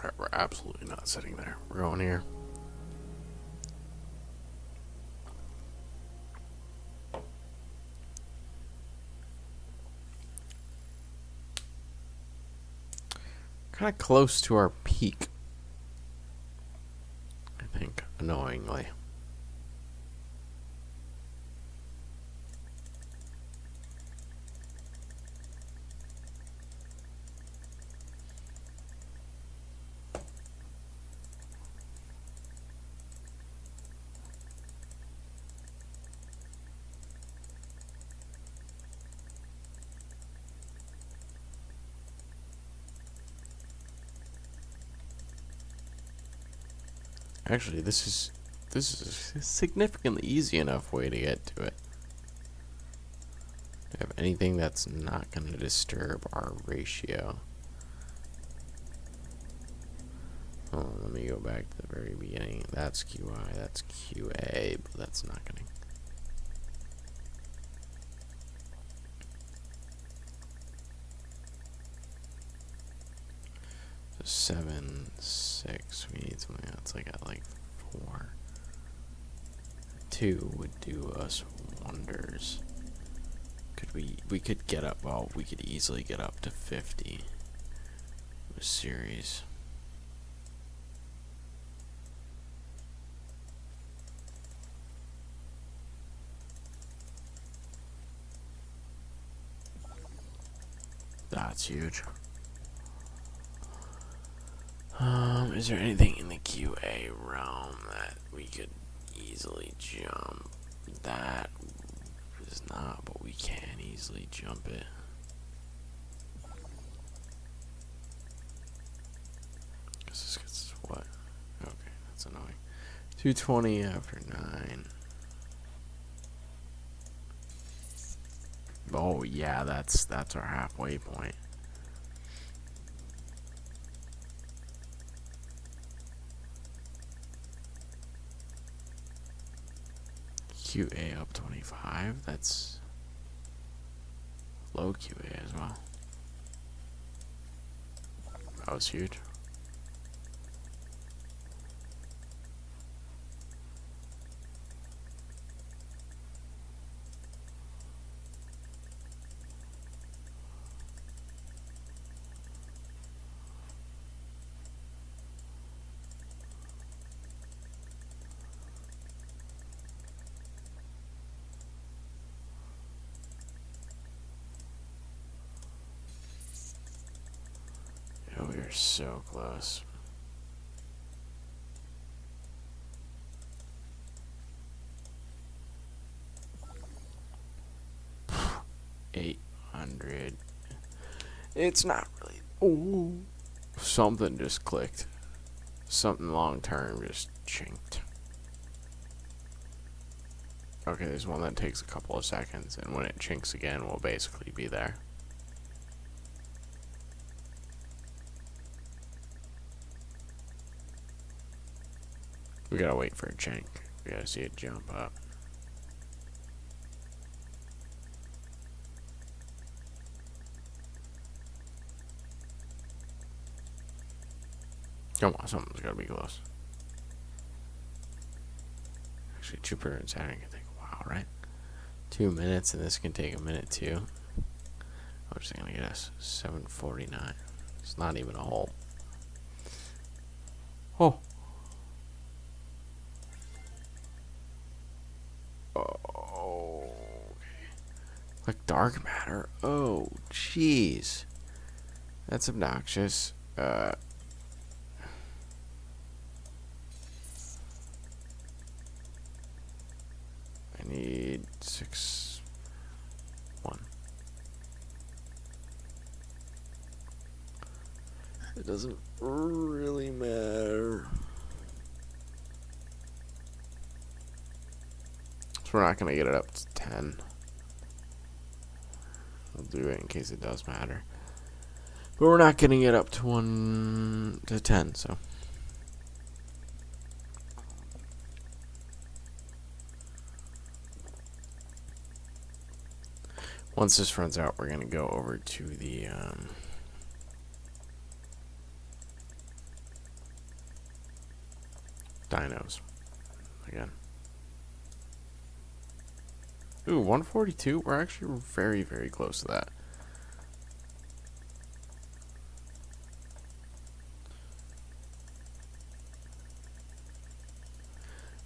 [SPEAKER 1] Alright, we're absolutely not sitting there. We're going here. Kind of close to our peak, I think, annoyingly. Actually, this is a significantly easy enough way to get to it. Do we have anything that's not going to disturb our ratio? Oh, let me go back to the very beginning. That's QI, that's QA, but that's not going to... So 7, 6, we need something else like at like 4. 2 would do us wonders. We could get up, well, we could easily get up to 50 with series. That's huge. Is there anything in the QA realm that we could easily jump? That is not, but we can easily jump it. This gets what? Okay, that's annoying. 220 after 9. Oh yeah, that's our halfway point. QA up 25, that's low QA as well. That was huge. Oh, we are so close. $800. It's not really. Ooh. Something just clicked. Something long term just chinked. Okay, there's one that takes a couple of seconds, and when it chinks again, we'll basically be there. We gotta wait for a chink. We gotta see it jump up. Come on, something's gotta be close. Actually, Jupiter and Saturn can take a while, right? 2 minutes, and this can take a minute too. I'm just gonna get us 749. It's not even a hole. Oh. Oh. Like dark matter. Oh, jeez. That's obnoxious. I need 6 1. It doesn't really matter. So we're not gonna get it up to 10. We'll do it in case it does matter. But we're not getting it up to 1 to 10, so. Once this runs out, we're gonna go over to the dinos. Again. Ooh, 142? We're actually very, very close to that.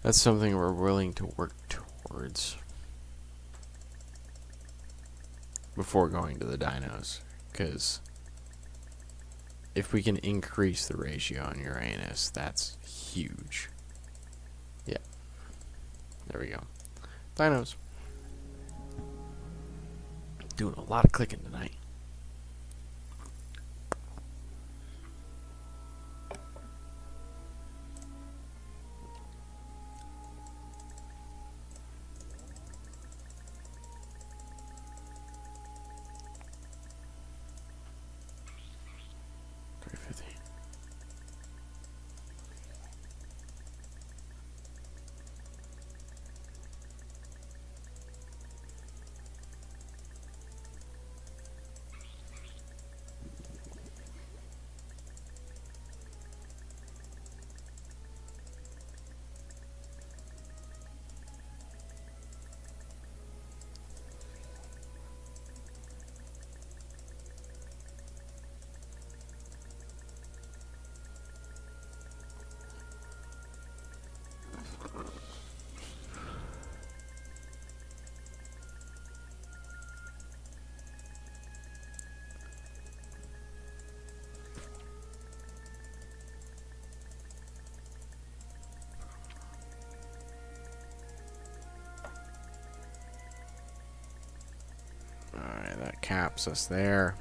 [SPEAKER 1] That's something we're willing to work towards before going to the dinos. Because if we can increase the ratio on Uranus, that's huge. Yeah. There we go. Dinos. Doing a lot of clicking tonight. Alright, that caps us there.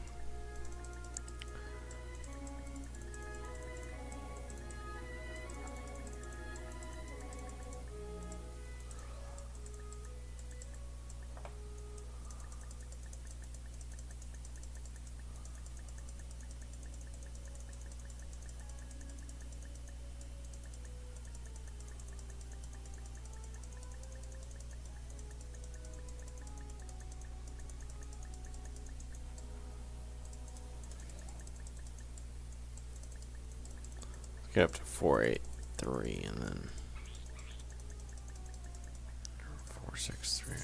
[SPEAKER 1] Get up to 483 and then 463.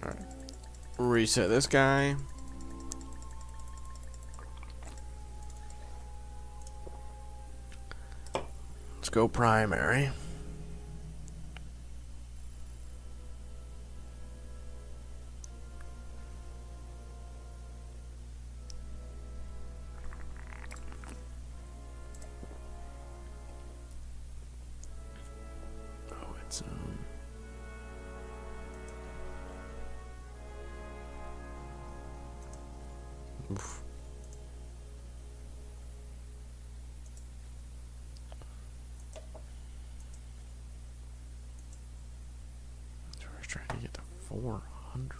[SPEAKER 1] Alright. Reset this guy. Let's go primary. Oh, it's oof. So we're trying to get to 400.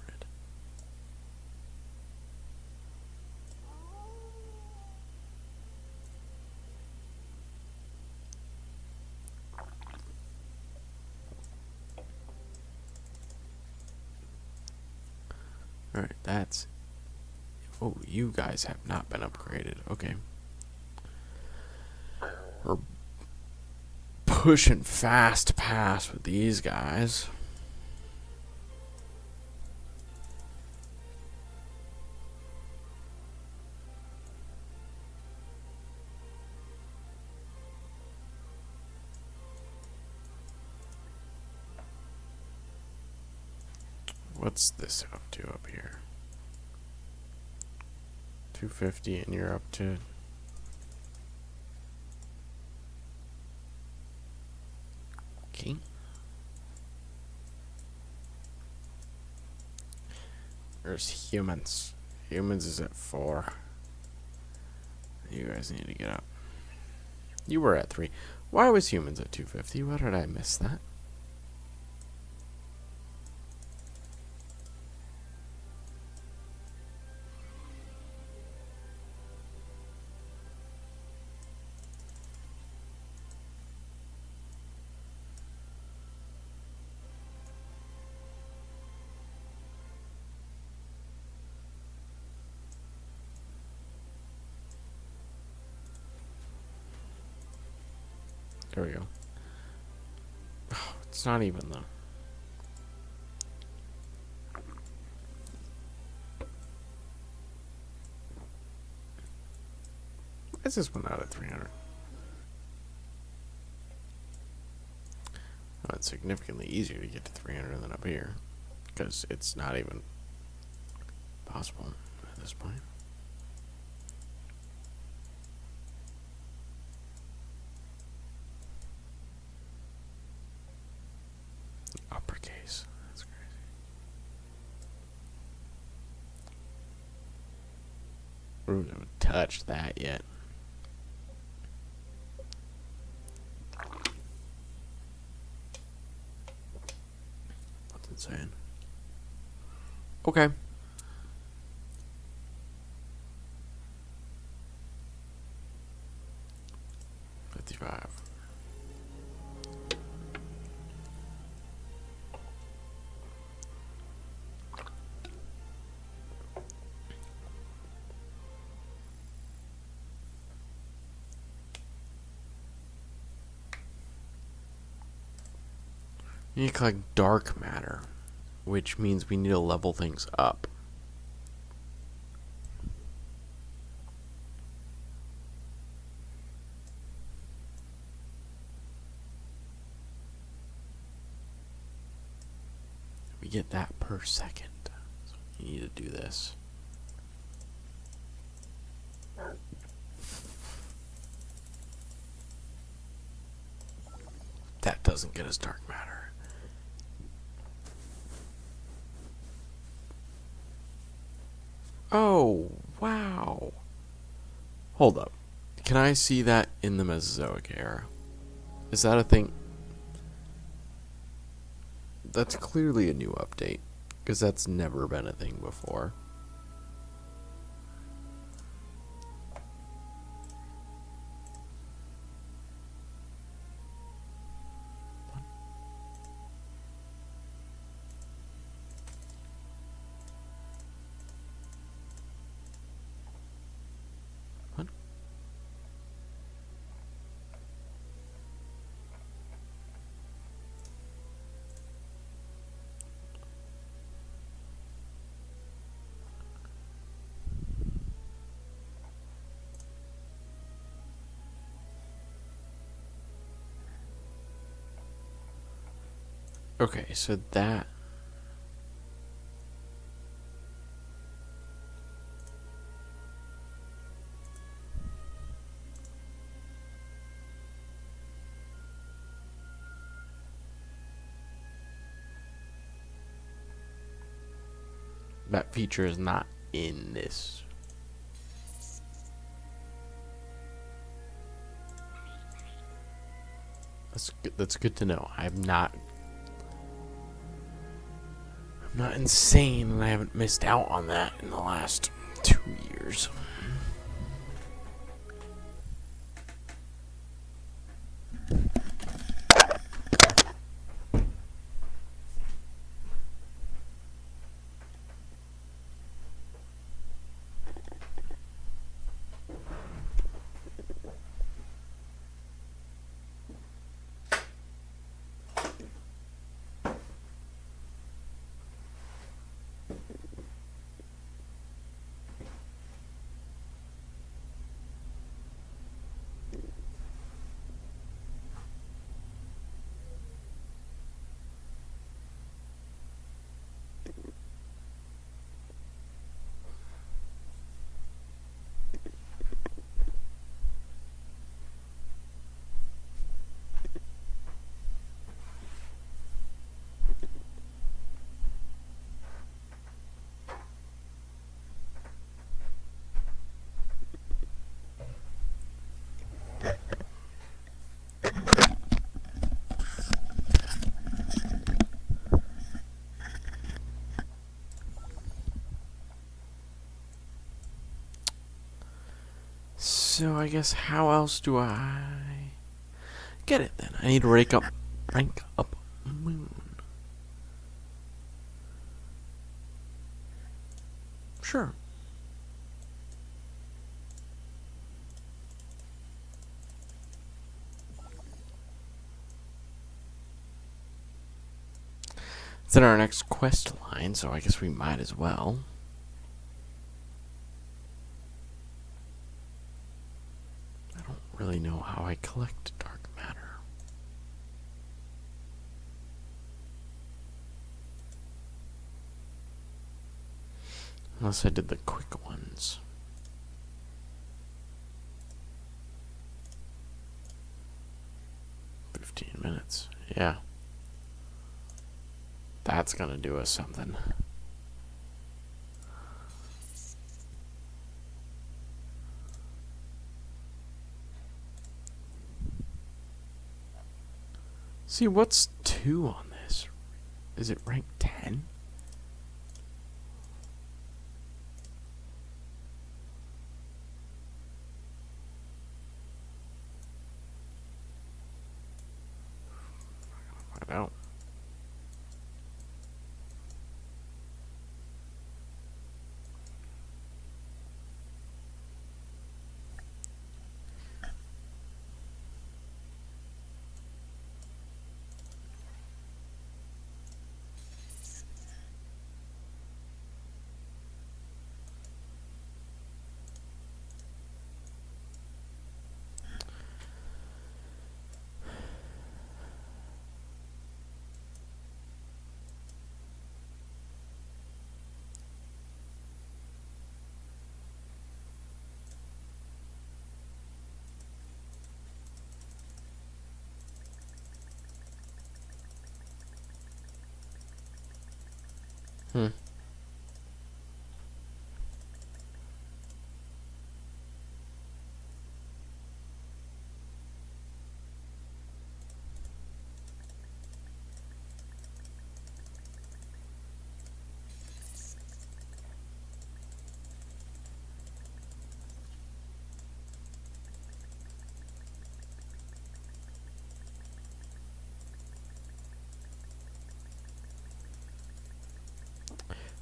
[SPEAKER 1] Alright, that's... Oh, you guys have not been upgraded. Okay. We're pushing fast past with these guys. What's this up to up here? 250 and you're up to... Okay. There's humans. Humans is at 4. You guys need to get up. You were at 3. Why was humans at 250? Why did I miss that? There we go. Oh, it's not even though. Why is this one out at 300? Well, it's significantly easier to get to 300 than up here, because it's not even possible at this point. Uppercase. That's crazy. We haven't touched that yet. That's insane. Okay. $55. You need to collect dark matter, which means we need to level things up. We get that per second. So you need to do this. That doesn't get us dark matter. Oh, wow. Hold up. Can I see that in the Mesozoic era? Is that a thing? That's clearly a new update, because that's never been a thing before. What? Okay, so that... that feature is not in this. That's good to know. I'm not insane, and I haven't missed out on that in the last 2 years. So I guess how else do I get it then? I need to rank up moon. Sure. It's in our next quest line, so I guess we might as well. I don't really know how I collect dark matter. Unless I did the quick ones. 15 minutes. Yeah. That's gonna do us something. See, what's 2 on this? Is it rank 10? I don't. Hmm.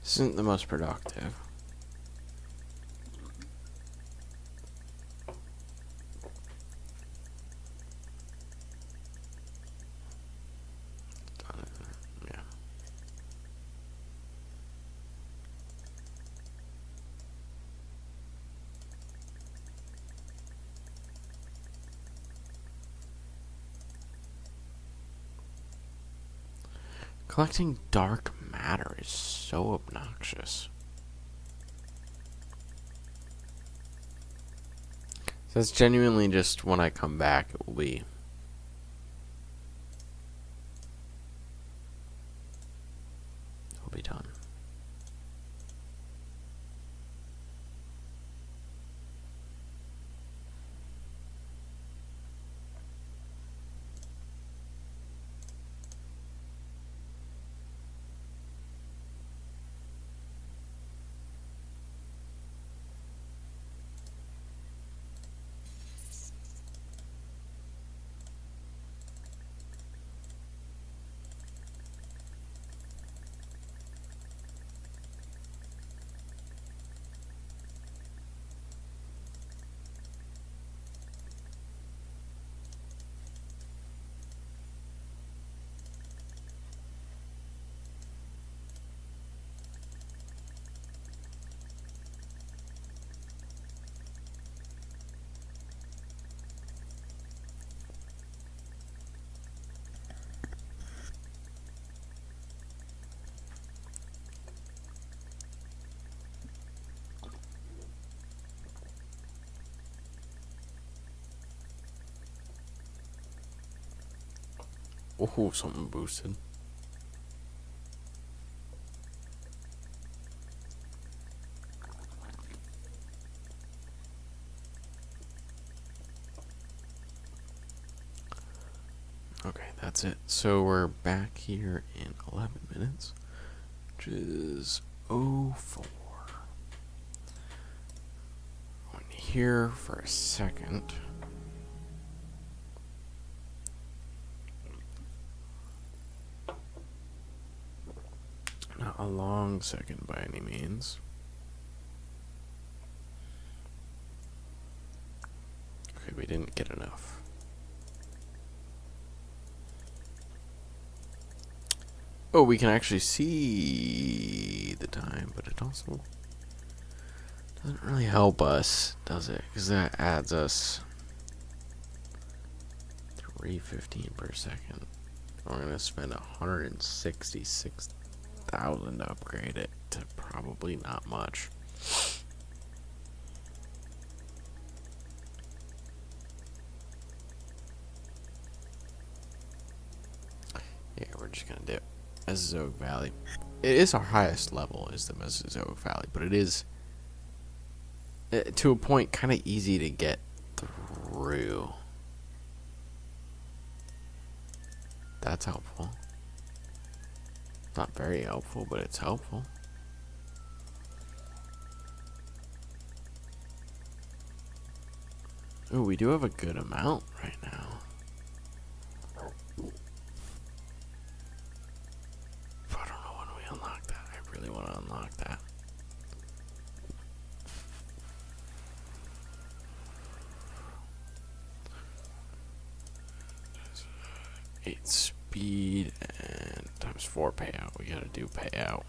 [SPEAKER 1] This isn't the most productive. Yeah. Collecting dark matter is so obnoxious. So it's genuinely just when I come back, it will be done. Oh, something boosted. Okay, that's it. So we're back here in 11 minutes, which is 04. Going here for a second. Not a long second by any means. Okay, we didn't get enough. Oh, we can actually see the time, but it also doesn't really help us, does it? Because that adds us 315 per second. We're going to spend 166,000 to upgrade it to probably not much. Yeah, we're just going to do Mesozoic Valley. It is our highest level, is the Mesozoic Valley, but it is, to a point, kind of easy to get through. That's helpful. Not very helpful, but it's helpful. Ooh, we do have a good amount right now. I don't know when we unlock that. I really want to unlock that. 8 speed and times 4 payout. We gotta do payout.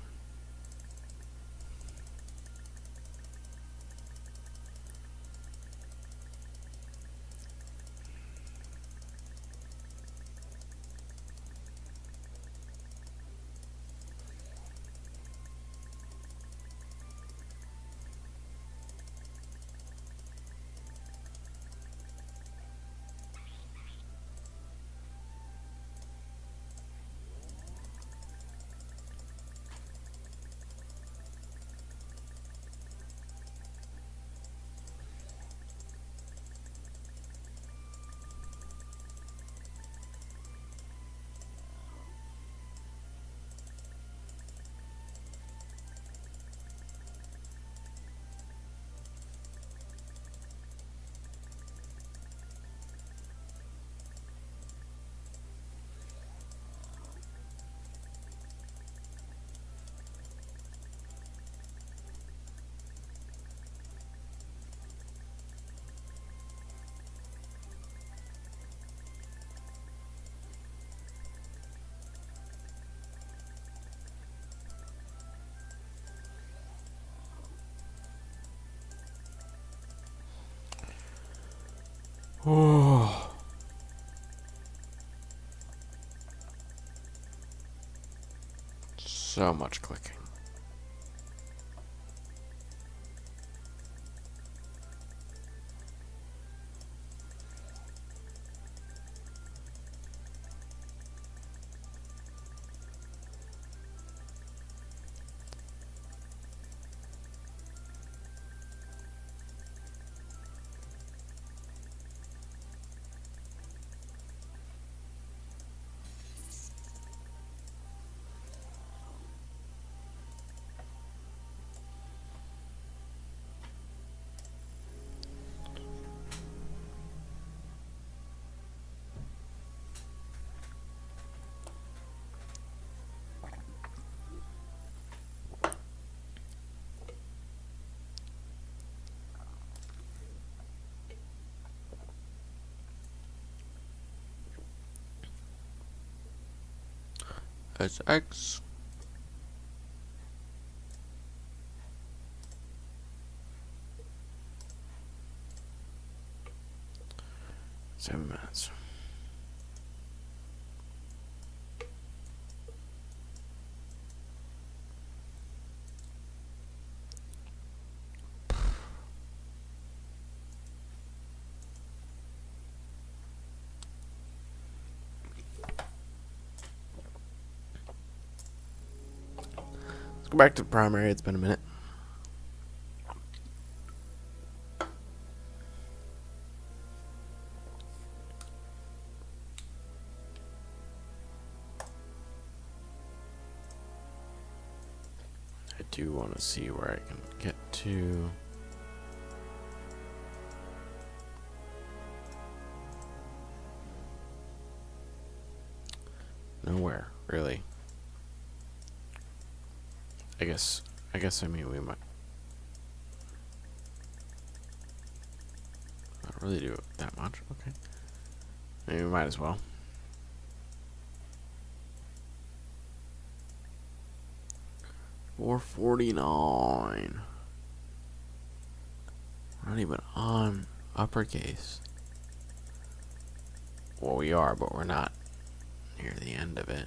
[SPEAKER 1] Oh, so much clicking. That's X. Seven minutes. Let's go back to the primary. It's been a minute. I do want to see where I can get to. Nowhere, really. I guess I mean we might not really do that much. Okay. Maybe we might as well. 449. We're not even on uppercase. Well, we are, but we're not near the end of it.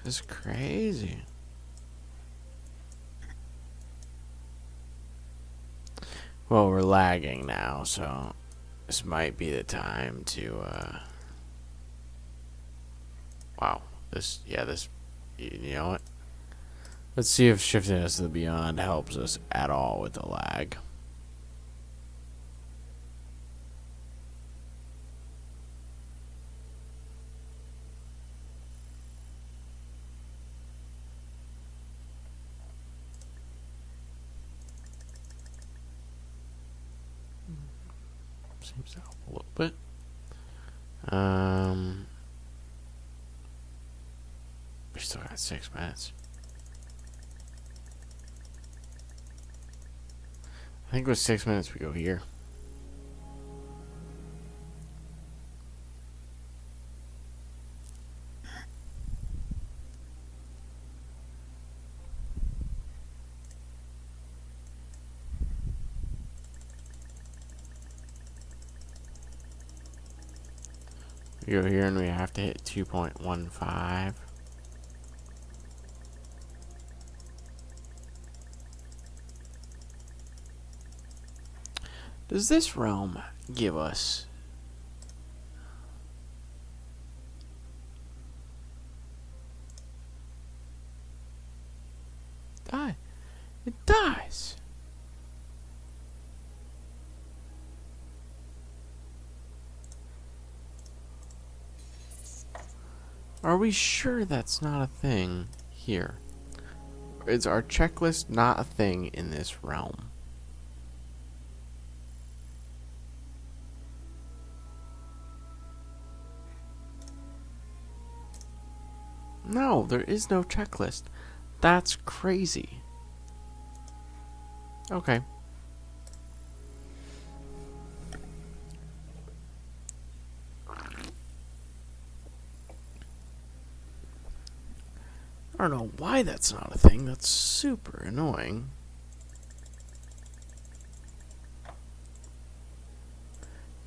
[SPEAKER 1] This is crazy. Well, we're lagging now, so this might be the time to, wow. You know what? Let's see if shifting us to the beyond helps us at all with the lag. Seems to help a little bit. We still got 6 minutes. I think with 6 minutes we go here. We go here and we have to hit 2.15. Does this realm give us die? It dies. Are we sure that's not a thing here? Is our checklist not a thing in this realm? No, there is no checklist. That's crazy. Okay. I don't know why that's not a thing. That's super annoying.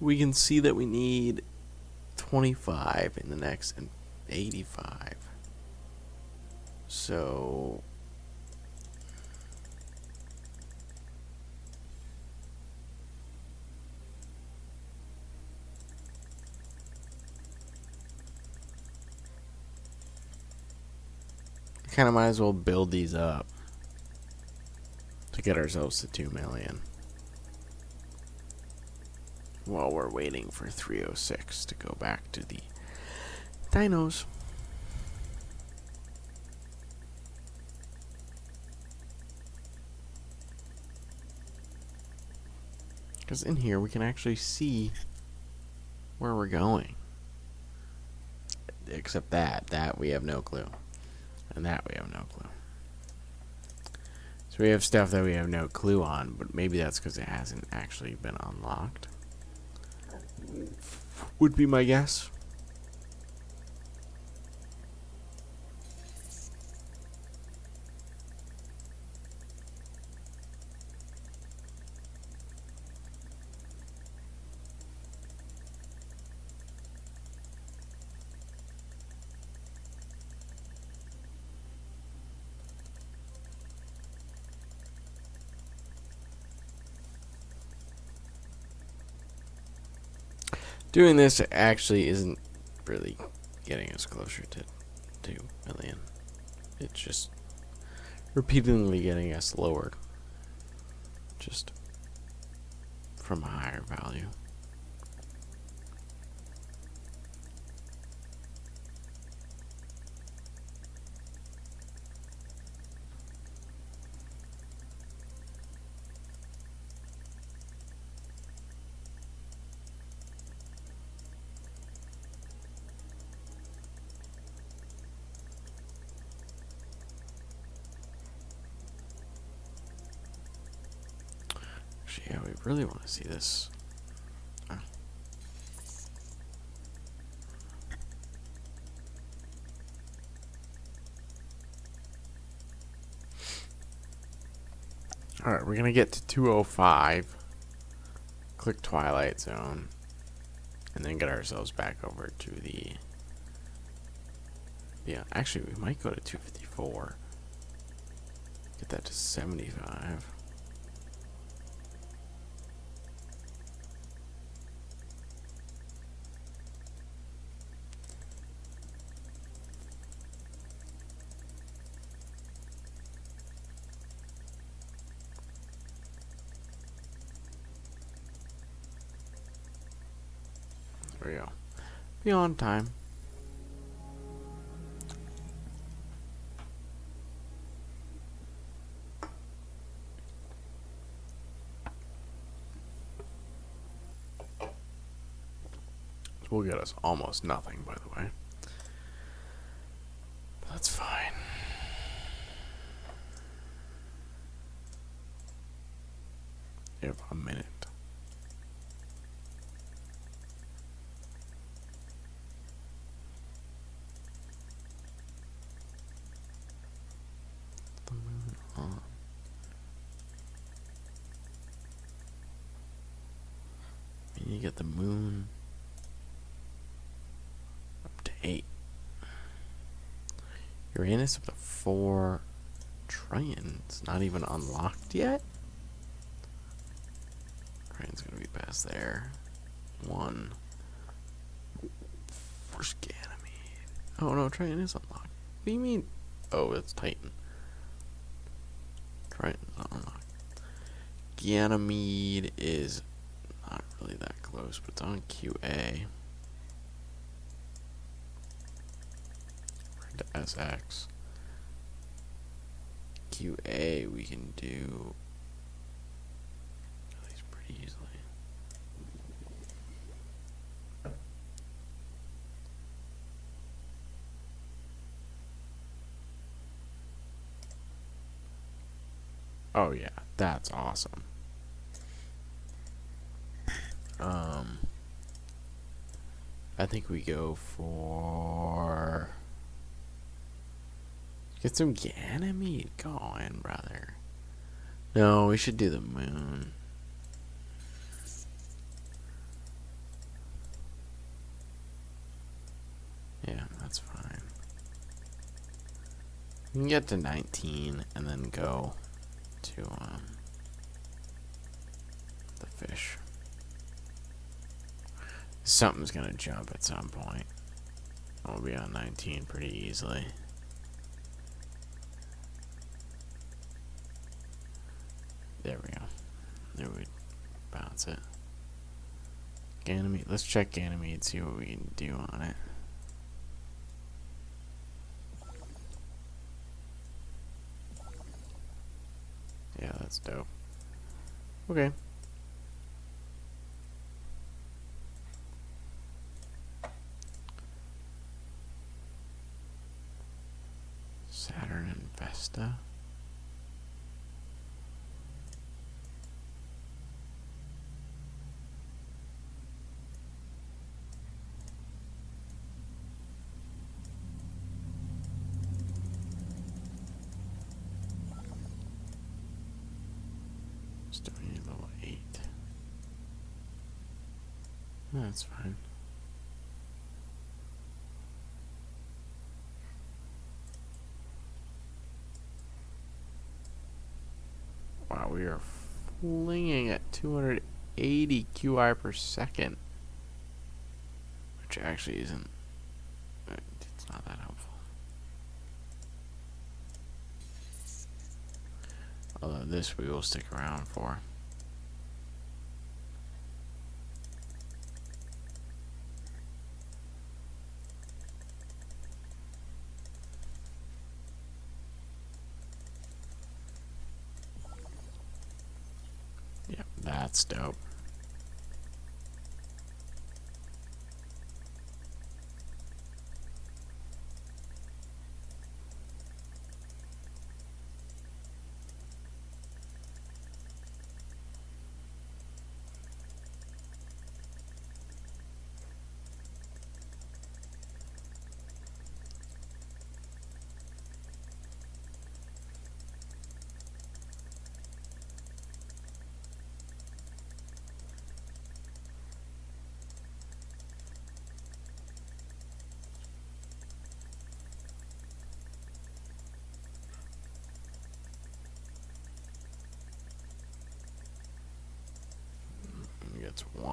[SPEAKER 1] We can see that we need 25 in the next and 85. So kind of might as well build these up to get ourselves to 2 million while we're waiting for 306 to go back to the dinos. Because in here we can actually see where we're going. Except that we have no clue. And that we have no clue. So we have stuff that we have no clue on, but maybe that's because it hasn't actually been unlocked. Would be my guess. Doing this actually isn't really getting us closer to 2 million. It's just repeatedly getting us lowered. Just from a higher value. Actually, yeah, we really want to see this. Alright, we're gonna get to 205. Click Twilight Zone. And then get ourselves back over to the... Yeah, actually, we might go to 254. Get that to 75. There we go. Be on time. This will get us almost nothing, by the way. That's fine. You have a minute. The moon on. You get the moon up to 8. Uranus up to 4. Trion's not even unlocked yet? Trion's gonna be past there. 1. First Ganymede. Oh no, Trion is unlocked. What do you mean? Oh, it's Titan. Trion's not unlocked. Ganymede is not really that close, but it's on QA. We're into SX. QA we can do at least pretty easily. Oh yeah, that's awesome. I think we go for... Get some Ganymede going, brother. No, we should do the moon. Yeah, that's fine. We can get to 19 and then go to the fish. Something's gonna jump at some point. I'll be on 19 pretty easily. There we go. There we bounce it. Ganymede. Let's check Ganymede, see what we can do on it. Yeah, that's dope. Okay. Saturn and Vesta. Still need level 8. That's fine. Wow, we are flinging at 280 QI per second. Which actually isn't... It's not that helpful. Although this we will stick around for. Yep, that's dope.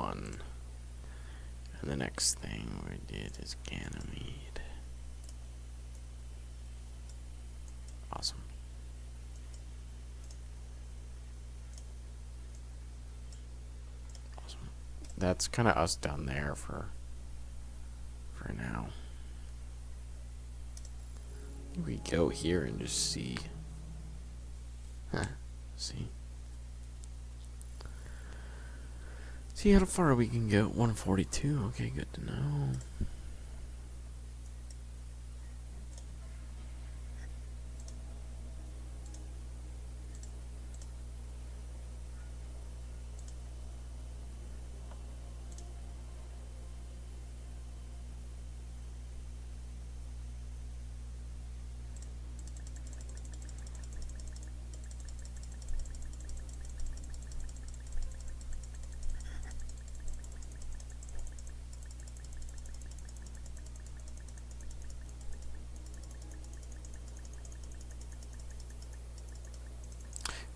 [SPEAKER 1] 1. And the next thing we did is Ganymede. Awesome. Awesome. That's kind of us done there for now. We go here and just see. See. See how far we can go. 142. Okay, good to know.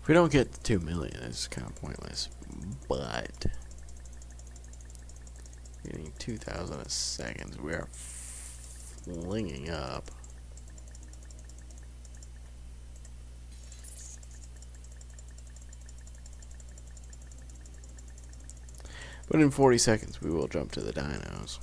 [SPEAKER 1] If we don't get to 2 million, it's kind of pointless. But getting 2,000 a second, we are flinging up. But in 40 seconds, we will jump to the dinos.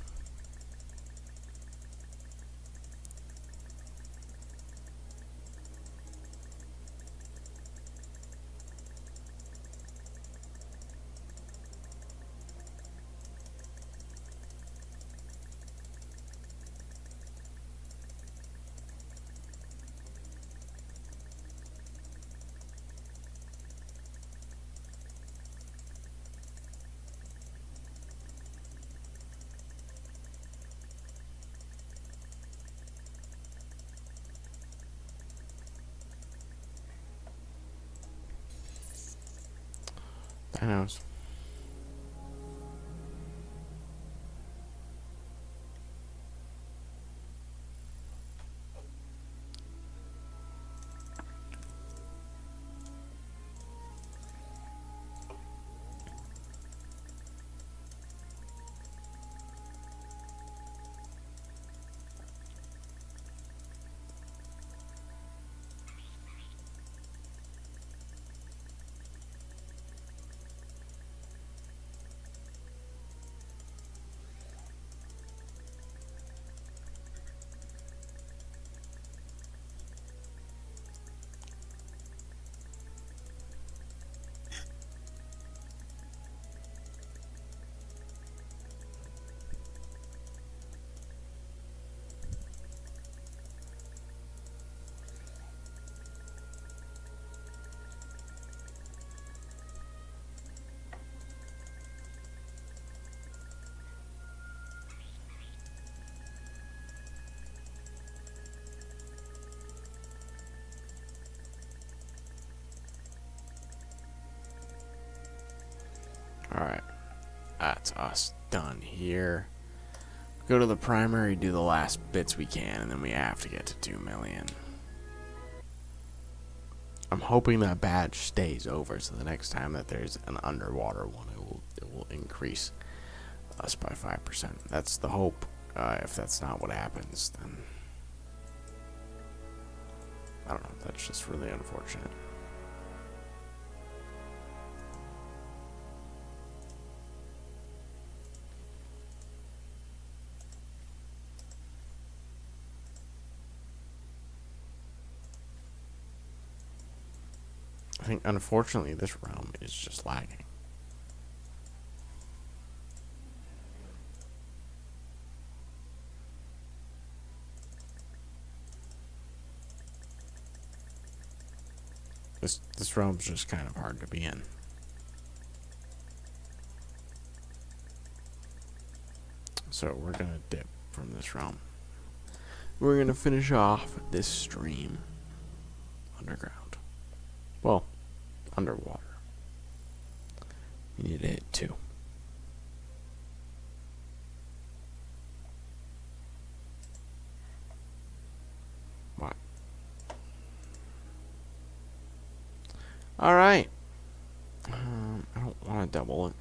[SPEAKER 1] Dinos. Alright. That's us done here. Go to the primary, do the last bits we can, and then we have to get to 2 million. I'm hoping that badge stays over, so the next time that there's an underwater one, it will increase us by 5%. That's the hope. If that's not what happens, then I don't know. That's just really unfortunate. I think, unfortunately, this realm is just lagging. This realm's just kind of hard to be in. So we're gonna dip from this realm. We're gonna finish off this stream underground. Well, underwater. We need to hit 2. What? Alright. I don't want to double it.